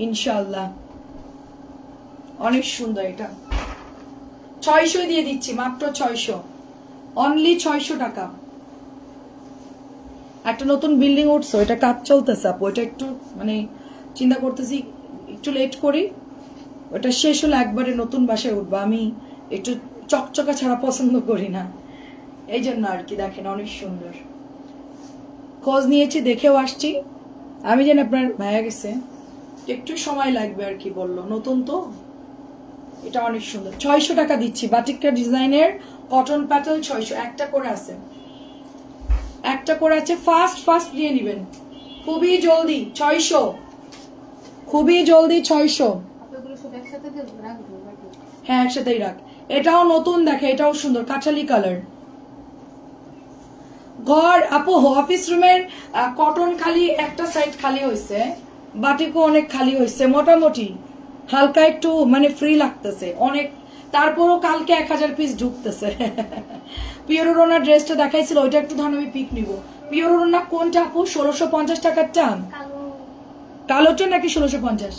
Speaker 1: ইনশাআল্লাহ। অনেক সুন্দর, এটা 600 দিয়ে দিচ্ছি, মাত্র 600, অনলি 600 টাকা। একটা নতুন বিল্ডিং উঠছে, ওইটা কাজ চলতেছে আপু, ওইটা একটু মানে চিন্তা করতেছি একটু লেট করি, ওটা শেষ হলে একবারে নতুন বাসায় উঠবো। আমি একটু চকচকা ছাড়া পছন্দ করি না, এই জন্য আর কি। দেখেন অনেক সুন্দর, খোঁজ নিয়েছি, দেখেও আসছি। আমি জানি আপনার ভাইয়া গেছে, একটু সময় লাগবে আর কি, বললো নতুন তো। এটা অনেক সুন্দর, 600 টাকা দিচ্ছি। বাটিকটা ডিজাইনের কটন প্যাটেল 600, একটা করে আছে, একটা করে আছে। ফাস্ট ফাস্ট নিয়ে নেবেন, খুবই জলদি 600, খুবই জলদি 600। হ্যাঁ একসাথেই রাখ। এটাও নতুন, দেখে এটাও সুন্দর, কাঁঠালি কালার। ঘর আপু অফিস রুমের কটন খালি একটা সাইড খালি হয়েছে, বাটিকও অনেক খালি হয়েছে, মোটামুটি হালকা একটু মানে ফ্রি লাগতেছে অনেক। তারপরও কালকে 1000 পিস ঢুকতেছে। পিওরোনা ড্রেসটা দেখাইছিল, ওইটা একটু ধরুন আমি পিক নিব। পিওরোনা কোনটা আপু? 1650 টাকার চান? কালোটা নাকি 1650?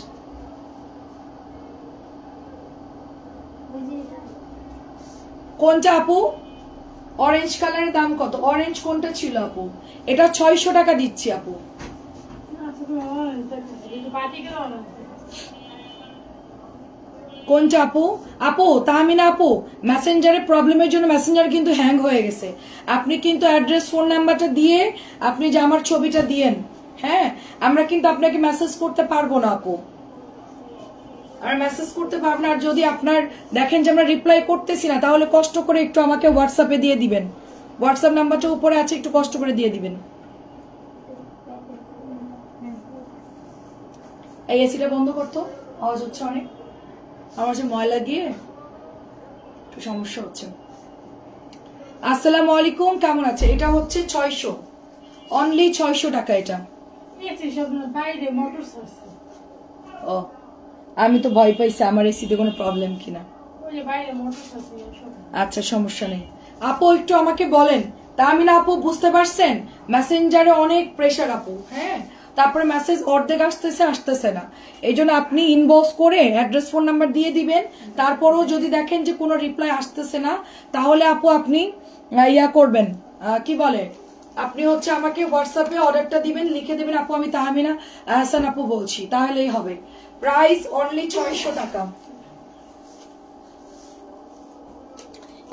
Speaker 1: কোনটা আপু? অরেঞ্জ কালারের দাম কত? অরেঞ্জ কোনটা ছিল আপু? এটা 600 টাকা দিচ্ছি আপু। কোনটা আপু? আপু তাহমিনা আপু, মেসেঞ্জারের প্রবলেমের জন্য মেসেঞ্জার কিন্তু হ্যাং হয়ে গেছে। আপনি কিন্তু অ্যাড্রেস ফোন নাম্বারটা দিয়ে আপনি যে আমার ছবিটা দিয়েন, হ্যাঁ আমরা কিন্তু আপনাকে মেসেজ করতে পারবো না আপু, আর মেসেজ করতে পারবো না। আর যদি আপনার দেখেন যে আমরা রিপ্লাই করতেছি না, তাহলে কষ্ট করে একটু আমাকে হোয়াটসঅ্যাপে দিয়ে দিবেন, হোয়াটসঅ্যাপ নাম্বারটা উপরে আছে, একটু কষ্ট করে দিয়ে দিবেন। এই এসিটা বন্ধ করতো, আওয়াজ হচ্ছে অনেক, আমার যে ময়লা গিয়ে একটু সমস্যা হচ্ছে। আসসালামু আলাইকুম, কেমন আছে? এটা হচ্ছে 600, অনলি 600 টাকা এটা। ও আমি তো ভয় পাইছি আমার এসিতে কোনো প্রবলেম কিনা। আচ্ছা সমস্যা নেই আপু, একটু আমাকে বলেন। তাহমিনা আপু বুঝতে পারছেন, মেসেঞ্জারে অনেক প্রেশার আপু, হ্যাঁ তারপরে মেসেজ অর্ধেক আসতেছে না, এই জন্য আপনি ইনবক্স করে অ্যাড্রেস ফোন নাম্বার দিয়ে দিবেন। তারপরও যদি দেখেন যে কোনো রিপ্লাই আসতেছে না, তাহলে আপু আপনি ইয়া করবেন, কি বলে, আপনি হচ্ছে আমাকে হোয়াটসঅ্যাপে অর্ডারটা দিবেন, লিখে দেবেন আপু আমি তাহমিনা আহসান আপু বলছি, তাহলেই হবে। প্রাইস অনলি 600 টাকা।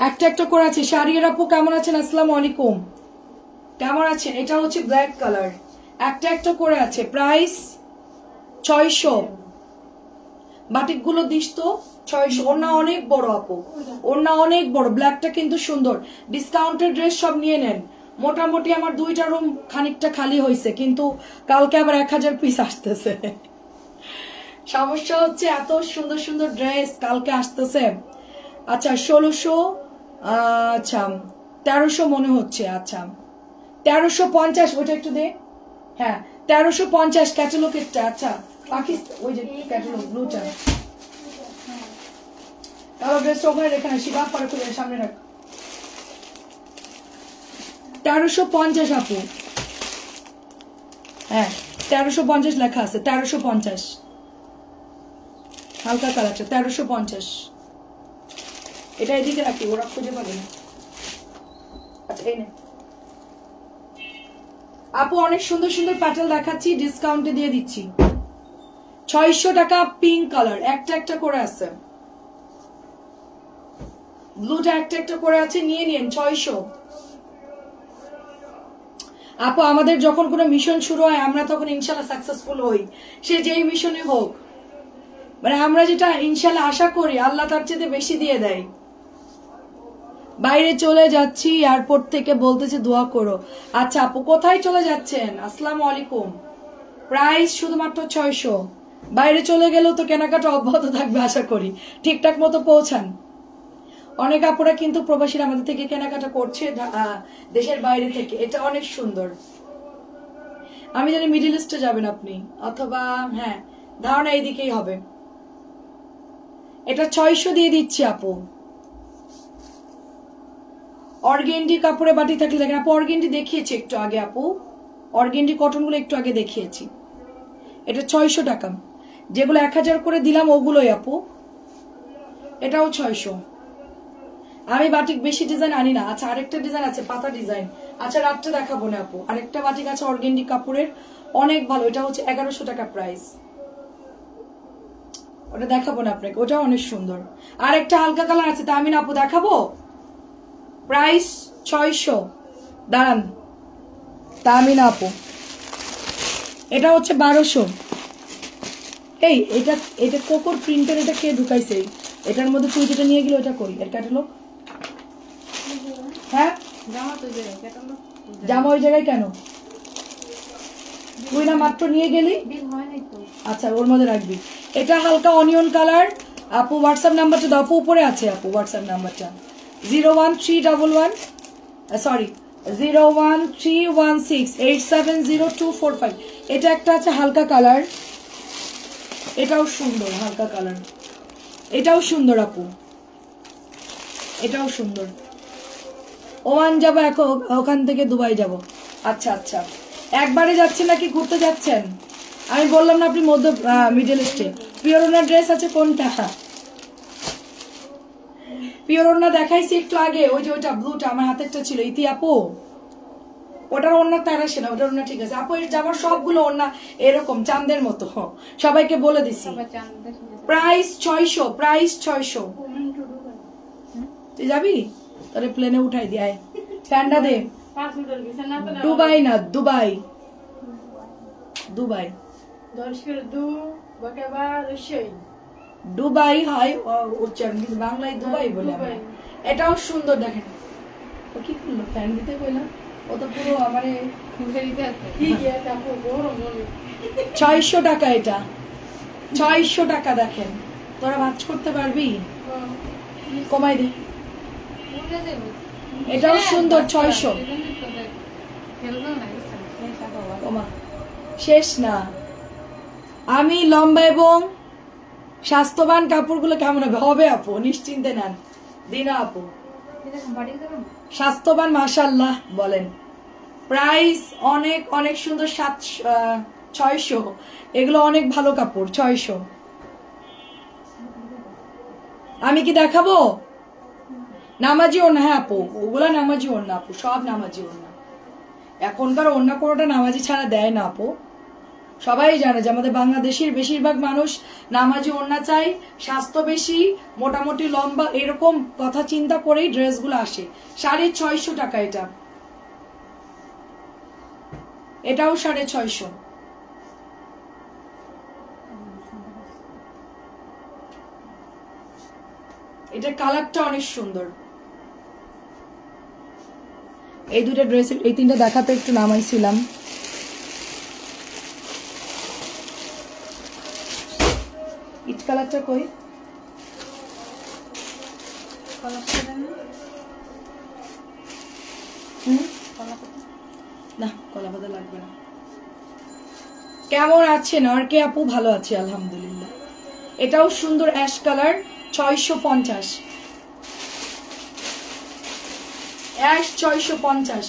Speaker 1: একটা একটা করে আছে। শাড়ির আপু কেমন আছেন? আসসালামু আলাইকুম, কেমন আছেন? এটা হচ্ছে ব্ল্যাক কালার, একটা একটা করে আছে, প্রাইস 600। বাটিক গুলো দিস তো 600। ওড়না অনেক বড় আপু, ওড়না অনেক বড়, ব্ল্যাকটা কিন্তু সুন্দর। ডিসকাউন্টের ড্রেস সব নিয়ে নেন। মোটামুটি আমার 2টা রুম খানিকটা খালি হয়েছে, কিন্তু কালকে আবার 1000 পিস আসতেছে। সমস্যা হচ্ছে এত সুন্দর সুন্দর ড্রেস কালকে আসতেছে। আচ্ছা 1600, আচ্ছা 1300 মনে হচ্ছে, আচ্ছা 1350, ওইটা একটু দে। হ্যাঁ 1350 ক্যাটালগেরটা। আচ্ছা পাকিস্তান, ওই যে ক্যাটালগ ব্লুটা, কালো ড্রেসটা ওখানে রেখে না, শিবা পরে খুলে সামনে রাখ। 1350 আপু, হ্যাঁ 1350 লেখা আছে, 1350 হালকা কালারটা, 1350। এটা এদিকে রাখি, ওরা খুঁজে পাবে না। আচ্ছা এই নে আপু, অনেক সুন্দর সুন্দর প্যাটেল দেখাচ্ছি, ডিসকাউন্টে দিয়ে দিচ্ছি 600 টাকা। পিঙ্ক কালার একটা একটা করে আছে, ব্লুটা একটা একটা করে আছে, নিয়ে নিন 600। আপু আমাদের যখন কোনো মিশন শুরু হয় আমরা তখন ইনশাল্লাহ সাকসেসফুল হই, সে যেই মিশনে হোক, মানে আমরা যেটা ইনশাল্লাহ আশা করি আল্লাহ তার চেয়ে বেশি দিয়ে দেয়। বাইরে চলে যাচ্ছি, এয়ারপোর্ট থেকে বলতেছে দোয়া করো। আচ্ছা আপু কোথায় চলে যাচ্ছেন? আসসালামু আলাইকুম। প্রাইস শুধুমাত্র 600। বাইরে চলে গেলেও তো কেনাকাটা অব্যাহত থাকবে আশা করি, ঠিকঠাক মতো পৌঁছান। অনেক আপুরা কিন্তু প্রবাসীরা আমাদের থেকে কেনাকাটা করছে দেশের বাইরে থেকে, এটা অনেক সুন্দর। আমি জানি মিডল ইস্টে যাবেন আপনি, অথবা হ্যাঁ ধারণা এইদিকেই হবে। এটা 600 দিয়ে দিচ্ছি আপু। অর্গেন্ডি কাপড়ে বাটি থাকলে দেখেন আপু, অর্গেন্ডি দেখিয়েছি একটু আগে আপু, অর্গেন্ডি কটন গুলো একটু আগে দেখিয়েছি। এটা 600 টাকা, যেগুলো 1000 করে দিলাম ওগুলোই আপু, এটাও 600। আমি বাটিক বেশি ডিজাইন আনি না। আচ্ছা আরেকটা ডিজাইন আছে পাতা ডিজাইন, আচ্ছা রাত্রে দেখাবো না আপু। আরেকটা বাটিক আছে অর্গেন্ডি কাপড়ের, অনেক ভালো, এটা হচ্ছে 1100 টাকা প্রাইস, ওটা দেখাবো না আপনাকে, ওটা অনেক সুন্দর। আরেকটা হালকা কালার আছে, তা আমি না আপু দেখাবো, প্রাইস 600। দাঁড়ান, তা আমি না আপু, এটা হচ্ছে 1200। এই এটা এটা কোকোর প্রিন্টের, এটা কে ঢুকাইছে? এটার মধ্যে তুই যেটা নিয়ে গেল ওটা কই, এর ক্যাটালগ? হ্যাঁ জামা ওই জায়গায় কেন? তুই না মাত্র নিয়ে গেলি। আচ্ছা ওর মধ্যে রাখবি। এটা হালকা অনিয়ন কালার আপু। হোয়াটসঅ্যাপ নাম্বারটা দাও আপু, উপরে আছে আপু হোয়াটসঅ্যাপ নাম্বারটা, 01311 সরি 01316870245। এটা একটা আছে হালকা কালার, এটাও সুন্দর হালকা কালার, এটাও সুন্দর আপু, এটাও সুন্দর। ওমান যাবো এখন, ওখান থেকে দুবাই যাব। আচ্ছা আচ্ছা, একবারে যাচ্ছেন নাকি ঘুরতে যাচ্ছেন? আমি বললাম না আপনি মধ্য মিডল ইস্টে। পিওরোনা ড্রেস আছে কোনটা? পিওরোনা দেখাইছি একটু আগে, ওই যে ওইটা ব্লুটা আমার হাতেরটা ছিল ইতি আপু, ওটার ওড়না তার আসে না, ওটার ওড়না ঠিক আছে আপু। এর জামার সবগুলো ওড়না এরকম চাঁদের মতো, সবাইকে বলে দিছি। Price 600, price 600। তুই যাবি? তাহলে প্লেনে উঠাই দি, আয় ফ্যান্ডা দে। দুবাই না, দুবাই, দুবাই, দুবাই হয় উচ্চারণ, কিন্তু বাংলায় দুবাই বলে আমরা। এটাও সুন্দর দেখেন। ও কি করলো? ফ্যান দিতে কইলাম, ও তো পুরো আমার 600 টাকা, এটা 600 টাকা। দেখেন তোরা ভাজ করতে পারবি? কমাই দে, এটাও সুন্দর 600। কমা, শেষ না। আমি লম্বা এবং স্বাস্থ্যবান কাপড়গুলো কেমন হবে? হবে আপু, নিশ্চিন্তে নেন, দিনা আপু। স্বাস্থ্যবান মাশাআল্লাহ বলেন। প্রাইস অনেক অনেক সুন্দর, 600। এগুলো অনেক ভালো কাপড়, 600। আমি কি দেখাবো? নামাজি ওড়না, হ্যাঁ আপু ওগুলা নামাজি ওড়না আপু, সব নামাজি ওড়না। এখনকার ওড়না কোনোটা নামাজি ছাড়া দেয় না আপু। সবাই জানে যে আমাদের বাংলাদেশের বেশিরভাগ মানুষ নামাজি ওড়না চাই, স্বাস্থ্য বেশি, মোটামুটি লম্বা, এরকম কথা চিন্তা করেই ড্রেসগুলো আসে। 650 টাকা এটা, এটাও 650। এটা কালারটা অনেক সুন্দর। এই দুটো ড্রেস, এই তিনটা দেখাতে একটু নামাইছিলাম। ইট কালারটা কই? না কলা পাতা লাগবে না। কেমন আছেন আর কে আপু? ভালো আছে আলহামদুলিল্লাহ। এটাও সুন্দর অ্যাশ কালার, 650। অ্যাশ 650।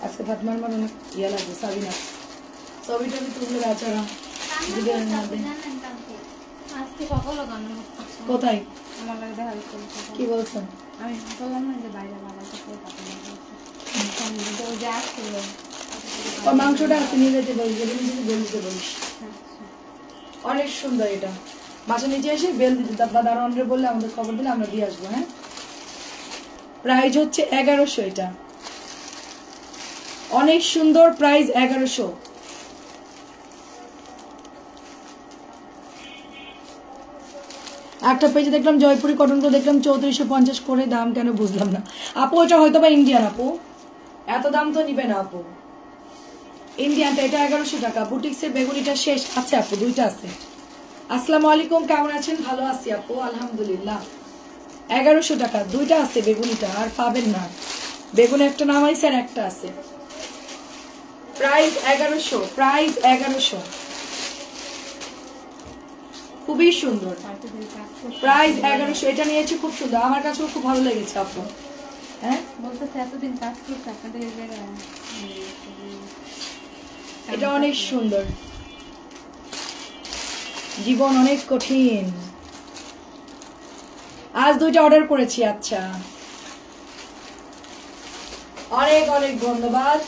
Speaker 1: আজকে ফাতমার মানে ইয়া লাগবে, সাবিনা ছবিটা তুললে বেচারা। কোথায় কি বলছেন?
Speaker 2: আমি বললাম না যে বাইরে
Speaker 1: মাংসটা আছে নিয়ে যেতে বলিস, বলতে বলিস। অনেক সুন্দর এটা, বাসা নিচে এসে বেল দিতে বা দারোয়ানরে বললে আমাদের খবর দিলে আমরা দিয়ে আসবো। হ্যাঁ, প্রাইস হচ্ছে 1100। এটা অনেক সুন্দর, প্রাইস 1100। একটা পেজে দেখলাম জয়পুরি কটনগুলো দেখলাম 3450 করে, দাম কেন বুঝলাম না আপু। ওটা হয়তো বা ইন্ডিয়ান আপু, এত দাম তো নিবে না আপু। ইন্ডিয়ানটা এটা 1100 টাকা। বুটিক্সের বেগুনিটা শেষ আছে আপু, দুইটা আছে। আসসালামু আলাইকুম, কেমন আছেন? ভালো আছি আপু আলহামদুলিল্লাহ। 1100 টাকা, দুইটা আছে বেগুনিটা, আর পাবেন না। বেগুন একটা নামাইছে আর একটা আছে। Price 1100, price 1100। খুবই সুন্দর, প্রাইস 1100। এটা নিয়েছি, খুব সুন্দর, আমার কাছেও খুব ভালো লেগেছে আপু। হ্যাঁ
Speaker 3: বলতেছে এতদিন কাজ করছে আপনাদের এই জায়গায়
Speaker 1: এটা অনেক সুন্দর। জীবন অনেক কঠিন। আজ 2টা অর্ডার করেছি। আচ্ছা, অনেক অনেক ধন্যবাদ।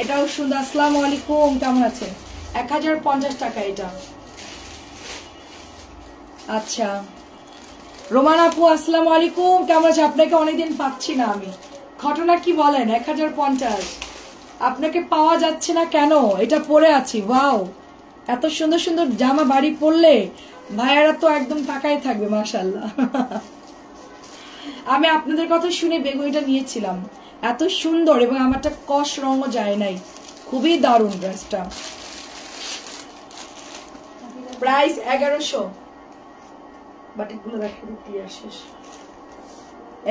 Speaker 1: এটাও সুন্দর। আসসালামু আলাইকুম, কেমন আছেন? 1050 টাকা এটা। আচ্ছা, রোমান আপু আসসালামু আলাইকুম, কেমন আছে? আপনাকে অনেকদিন পাচ্ছি না আমি। ঘটনা কি বলেন? 1050 আপনাকে পাওয়া যাচ্ছে না কেন? এটা পরে আছি। ওয়াও, এত সুন্দর সুন্দর জামা বাড়ি পরলে ভাইয়ারা তো একদম টাকায় থাকবে মাশাআল্লাহ। আমি আপনাদের কথা শুনে বেগুনিটা নিয়েছিলাম, এত সুন্দর এবং আমারটা কস রঙও যায় নাই। খুবই দারুণ ড্রেসটা। প্রাইস 1100। বাটিকগুলো দেখে দিতে আসিস।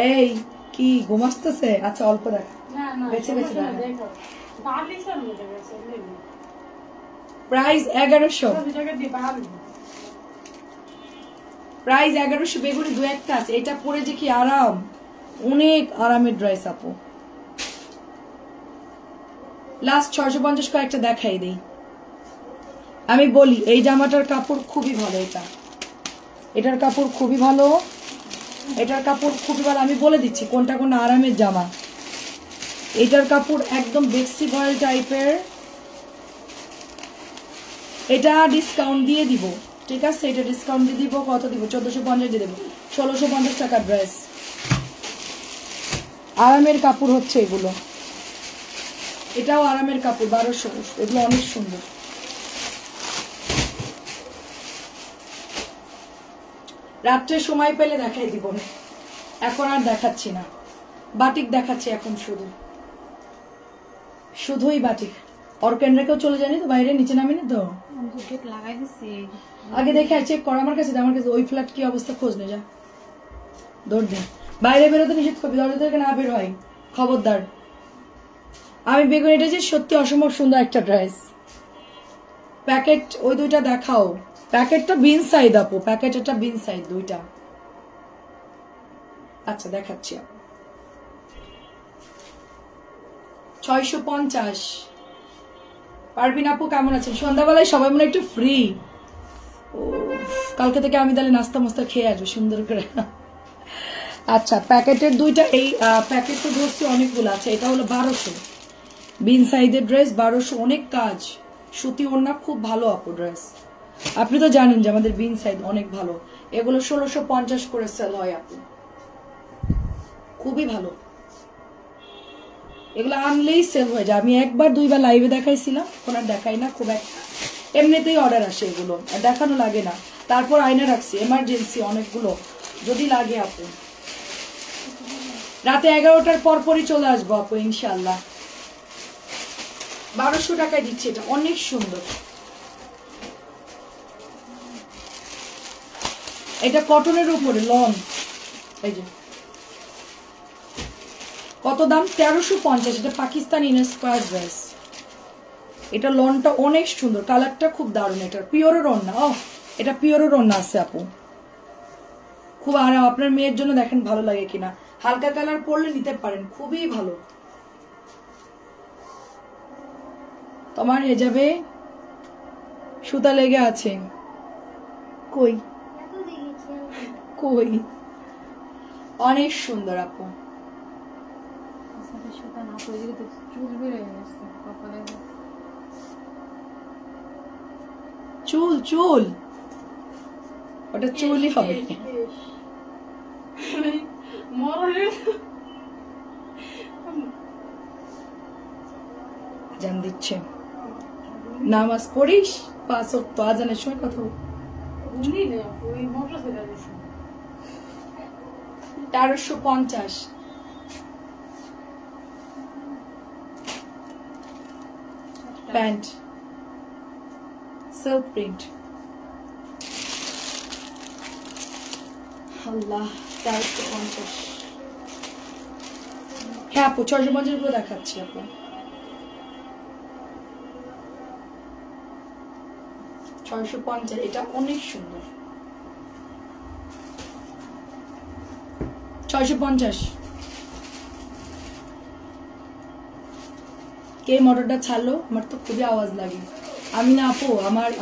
Speaker 1: এই কি ঘুমাসতেছে? আচ্ছা অল্প দেখ, বেছে বেছে দেখ। প্রাইস 1100। প্রাইস 1100। বেগুনি 2-1টা আছে। এটা পরে যে কি আরাম, অনেক আরামের ড্রেস আপু। লাস্ট 650 কয়েকটা দেখাই দেই। আমি বলি এই জামাটার কাপড় খুবই ভালো। এটার কাপড় খুবই ভালো। এটার কাপড় খুবই ভালো। আমি বলে দিচ্ছি কোনটা কোন আরামের জামা। এটার কাপড় একদম বেক্সি ভয়েল টাইপের। এটা ডিসকাউন্ট দিয়ে দিব, ঠিক আছে? এটা ডিসকাউন্ট দিয়ে দিব। কত দিব? 1450 দিয়ে দেবো। 1650 টাকার ড্রেস। আরামের কাপড় হচ্ছে এগুলো। এটাও আরামের কাপড় 1200। এগুলো অনেক সুন্দর। রাত্রে সময় পেলে দেখাই দিব, এখন আর দেখাচ্ছি না। বাটিক দেখাচ্ছি এখন, শুধুই বাটিক। অর্কেন্ড্রাকেও চলে যায়নি তো বাইরে, নিচে নামিনি তো।
Speaker 3: লাগাই দিচ্ছি
Speaker 1: আগে দেখে চেক কর। আমার কাছে ওই ফ্ল্যাট কি অবস্থা খোঁজ নে যা। দৌড় দে, বাইরে বেরোতে নিষেধ করবি, দরজা থেকে না বের হয় খবরদার। আমি বেগুনিটা যে সত্যি অসম্ভব সুন্দর একটা ড্রেস। প্যাকেট ওই 2টা দেখাও। প্যাকেটটা বিন সাইড আপু, প্যাকেটটা বিন সাইড 2টা। আচ্ছা দেখাচ্ছি। 650। পারবিন আপু কেমন আছেন? সন্ধ্যাবেলায় সবাই মনে একটু ফ্রি। ও, কালকে থেকে আমি তাহলে নাস্তা মাস্তা খেয়ে আসবো সুন্দর করে। আচ্ছা, প্যাকেটের 2টা। এই প্যাকেট তো ধরছি অনেকগুলো আছে। এটা হলো 1200 বিন সাইজের ড্রেস। 1200, অনেক কাজ, সুতি ওড়না, খুব ভালো আপু ড্রেস। আপনি তো জানেন যে আমাদের বিন সাইজ অনেক ভালো। এগুলো 1650 করে সেল হয় আপু, খুবই ভালো। এগুলো আনলেই সেল হয়ে যায়। আমি 1-2বার লাইভে দেখাইছিলাম, এখন আর দেখাই না খুব একটা। এমনিতেই অর্ডার আসে, এগুলো দেখানো লাগে না। তারপর আয়না রাখছি, এমার্জেন্সি অনেকগুলো যদি লাগে আপু। রাতে 11টার পরপরই চলে আসবো আপু ইনশাল্লাহ। 1200 টাকায় দিচ্ছি। এটা অনেক সুন্দর। এটা কটনের উপরে লন। এই যে কত দাম? 1350। এটা পাকিস্তানি ইনস্পায়ার ড্রেস। এটা লনটা অনেক সুন্দর, কালারটা খুব দারুণ। এটা পিওরের ওড়না। ও, এটা পিওরের ওড়না আছে আপু, খুব আরাম। আপনার মেয়ের জন্য দেখেন ভালো লাগে কিনা। হালকা কালার পরলে নিতে পারেন, খুবই ভালো। তোমার হেজাবে সুতা লেগে আছে। কই কই? অনেক সুন্দর আপু। চুল চুল ওটা চুলই হবে। জান দিচ্ছে। নামাজ পড়িস 5 ওয়াক্ত, আজানের সময় কথা 1350। Pant self print. আল্লাহ, 1350। হ্যাঁ আপু, 650 গুলো দেখাচ্ছি আপু। 650। এটা অনেক সুন্দর। 650। কে মোটরটা ছাড়লো? আমার তো খুবই আওয়াজ লাগে। আমি না আপু,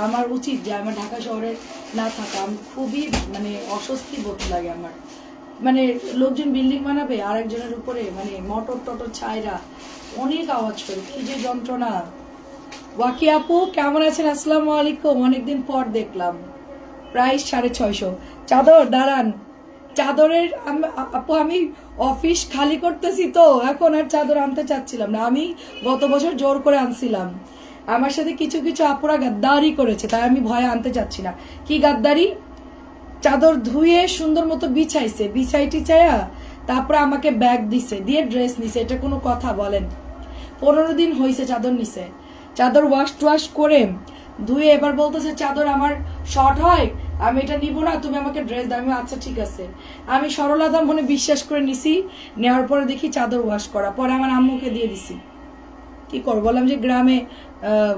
Speaker 1: আমার উচিত যে আমার ঢাকা শহরে না থাকা। আমি খুবই মানে অস্বস্তি বোধ লাগে আমার। মানে লোকজন বিল্ডিং বানাবে আর একজনের উপরে মানে মোটর টটর ছাইরা অনেক আওয়াজ করে, কি যে যন্ত্রণা। ওয়াকি আপু কেমন আছেন? আসসালামু আলাইকুম, অনেকদিন পর দেখলাম। প্রাইস 650। চাদর দাঁড়ান, চাদরের আপু আমি অফিস খালি করতেছি তো এখন আর চাদর আনতে চাচ্ছিলাম না। আমি গত বছর জোর করে আনছিলাম, আমার সাথে কিছু কিছু আপুরা গাদ্দারি করেছে, তাই আমি ভয়ে আনতে চাচ্ছি না। কি গাদ্দারি? চাদর ধুয়ে সুন্দর মতো বিছাইছে, বিছাইটি চায়া তারপরে আমাকে ব্যাগ দিছে, দিয়ে ড্রেস নিছে। এটা কোনো কথা বলেন? 15 দিন হয়েছে চাদর নিছে, চাদর ওয়াশ করে ধুয়ে এবার বলতেছে চাদর আমার শর্ট হয়, আমি এটা নিব না, তুমি আমাকে ড্রেস দাও। আমি আচ্ছা ঠিক আছে। আমি সরলতা মনে বিশ্বাস করে নিছি, নেওয়ার পরে দেখি চাদর ওয়াশ করা, পরে আমার আম্মুকে দিয়ে দিছি। কি করবো, বললাম যে গ্রামে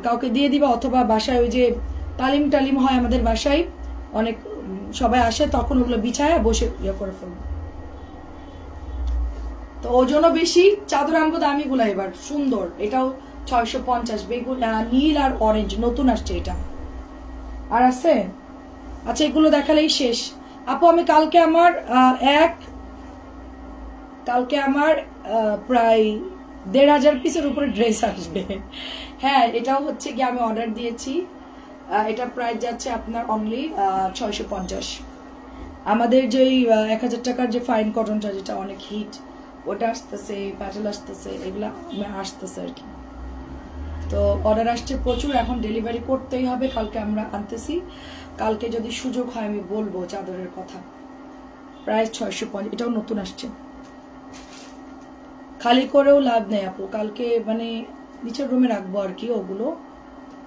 Speaker 1: কাউকে দিয়ে দিবা, অথবা বাসায় ওই যে তালিম টালিম হয় আমাদের বাসায়, অনেক সবাই আসে, তখন ওগুলো বিছায় বসে ইয়ে করে ফেলবো। তো ওজনও বেশি, চাদর আনবো দামি গুলা এবার সুন্দর। এটাও 650, বেগুন নীল আর অরেঞ্জ, নতুন আসছে এটা। আর আছে? আচ্ছা এগুলো দেখালেই শেষ। আপু আমি কালকে আমার প্রায় 1500 পিসের উপরে ড্রেস আসবে। হ্যাঁ এটাও হচ্ছে কি আমি অর্ডার দিয়েছি। এটা প্রাইস যাচ্ছে আপনার অনলি 650। আমাদের যে 1000 টাকার যে ফাইন কটনটা, যেটা অনেক হিট, ওটা আসতেছে, প্যাটেল আসতেছে, এগুলা আসতেছে আর কি। তো অর্ডার আসছে প্রচুর, এখন ডেলিভারি করতেই হবে। কালকে আমরা আনতেছি, কালকে যদি সুযোগ হয় আমি বলবো চাদরের কথা। প্রাইস 650, এটাও নতুন আসছে। খালি করেও লাভ নেই আপু, কালকে মানে নিচের রুমে রাখবো আর কি, ওগুলো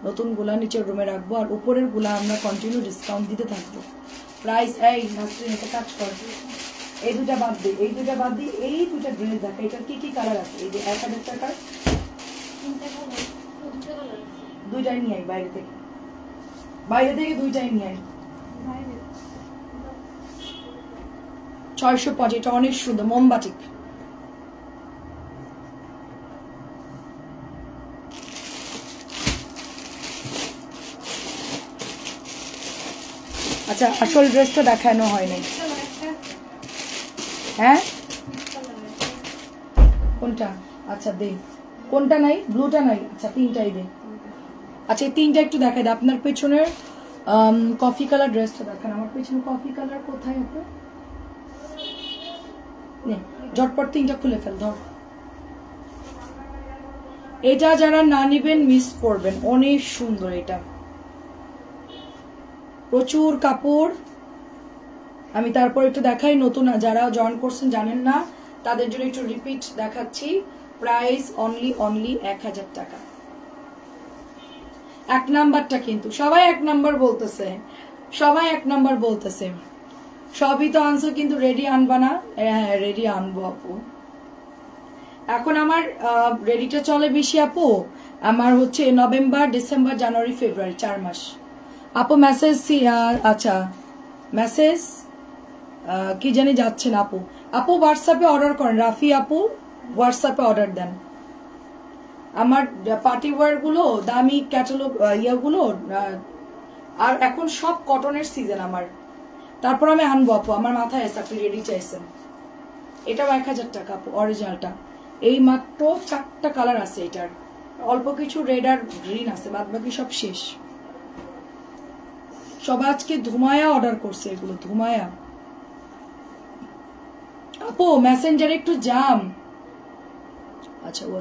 Speaker 1: নতুন গুলা নিচের রুমে রাখবো, আর উপরের গুলা আমরা কন্টিনিউ ডিসকাউন্ট দিতে থাকবো। প্রাইস এই নাসরিন এটা কাজ কর, এই দুটা বাদ দিই, এই দুটা বাদ দিই, এই দুটা ড্রেস দেখা। এটার কি কি কালার আছে? এই যে 1000 টাকার দুইটাই নিয়ে আই, বাইরে থেকে দুইটাই নিয়ে আই। 650, এটা অনেক সুন্দর মোমবাটিক। আচ্ছা আসল ড্রেসটা দেখানো হয় নাই। হ্যাঁ কোনটা? আচ্ছা দে, কোনটা নাই? ব্লুটা নাই? আচ্ছা তিনটাই দে। আচ্ছা এই তিনটা একটু দেখাই দে। আপনার পেছনের কফি কালার ড্রেসটা দেখান। আমার পেছনে কফি কালার কোথায় আছে? ঝটপট তিনটা খুলে ফেল, ধর। এটা যারা না নিবেন মিস করবেন, অনেক সুন্দর। এটা প্রচুর কাপড়। আমি তারপর একটু দেখাই, নতুন যারা জয়েন করছেন জানেন না তাদের জন্য একটু রিপিট দেখাচ্ছি। প্রাইস অনলি 1000 টাকা। 1 নাম্বারটা কিন্তু সবাই 1 নাম্বার বলতেছে, সবাই 1 নাম্বার বলতেছে। সবই তো আনছো কিন্তু রেডি আনবা না? হ্যাঁ রেডি আনবো আপু। এখন আমার রেডিটা চলে বেশি আপু, আমার হচ্ছে নভেম্বর, ডিসেম্বর, জানুয়ারি, ফেব্রুয়ারি, 4 মাস। আপু মেসেজ, আচ্ছা মেসেজ কি জানি যাচ্ছে না আপু। আপু হোয়াটসঅ্যাপে অর্ডার করেন, রাফি আপু হোয়াটসঅ্যাপে অর্ডার দেন। আমার পার্টি ওয়্যার গুলো, দামি ক্যাটালগ ইয়েগুলো, আর এখন সব কটনের সিজন আমার। তারপর আমি আনবো আপু, আমার মাথায় আছে আপনি রেডি চাইছেন। এটাও 1000 টাকা আপু, অরিজিনালটা। এই মাত্র 4টা কালার আছে এটার, অল্প কিছু রেড আর গ্রিন আছে, বাদ বাকি সব শেষ। সবাই আজকে ধুমায়া অর্ডার করছে, এগুলো ধুমায়া। আপু মেসেঞ্জারে একটু জাম। আচ্ছা ও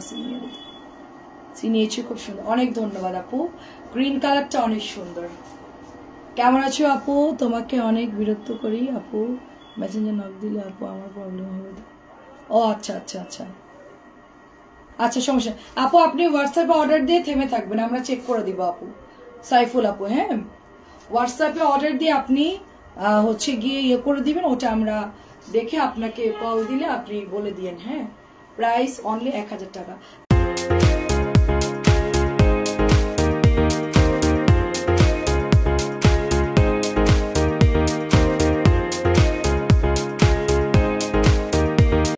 Speaker 1: সিনিয়েছি, খুব সুন্দর, অনেক ধন্যবাদ আপু। গ্রিন কালারটা অনেক সুন্দর। কেমন আছো আপু? তোমাকে অনেক বিরক্ত করি আপু, মেসেঞ্জার নক দিলে আপু আমার প্রবলেম হবে। ও আচ্ছা আচ্ছা আচ্ছা আচ্ছা সমস্যা। আপু আপনি হোয়াটসঅ্যাপে অর্ডার দিয়ে থেমে থাকবেন, আমরা চেক করে দিব আপু। সাইফুল আপু, হ্যাঁ হোয়াটসঅ্যাপে অর্ডার দিয়ে আপনি হচ্ছে গিয়ে ইয়ে করে দিবেন, ওটা আমরা দেখে আপনাকে কল দিলে আপনি বলে দিয়েন। হ্যাঁ প্রাইস অনলি 1000 টাকা।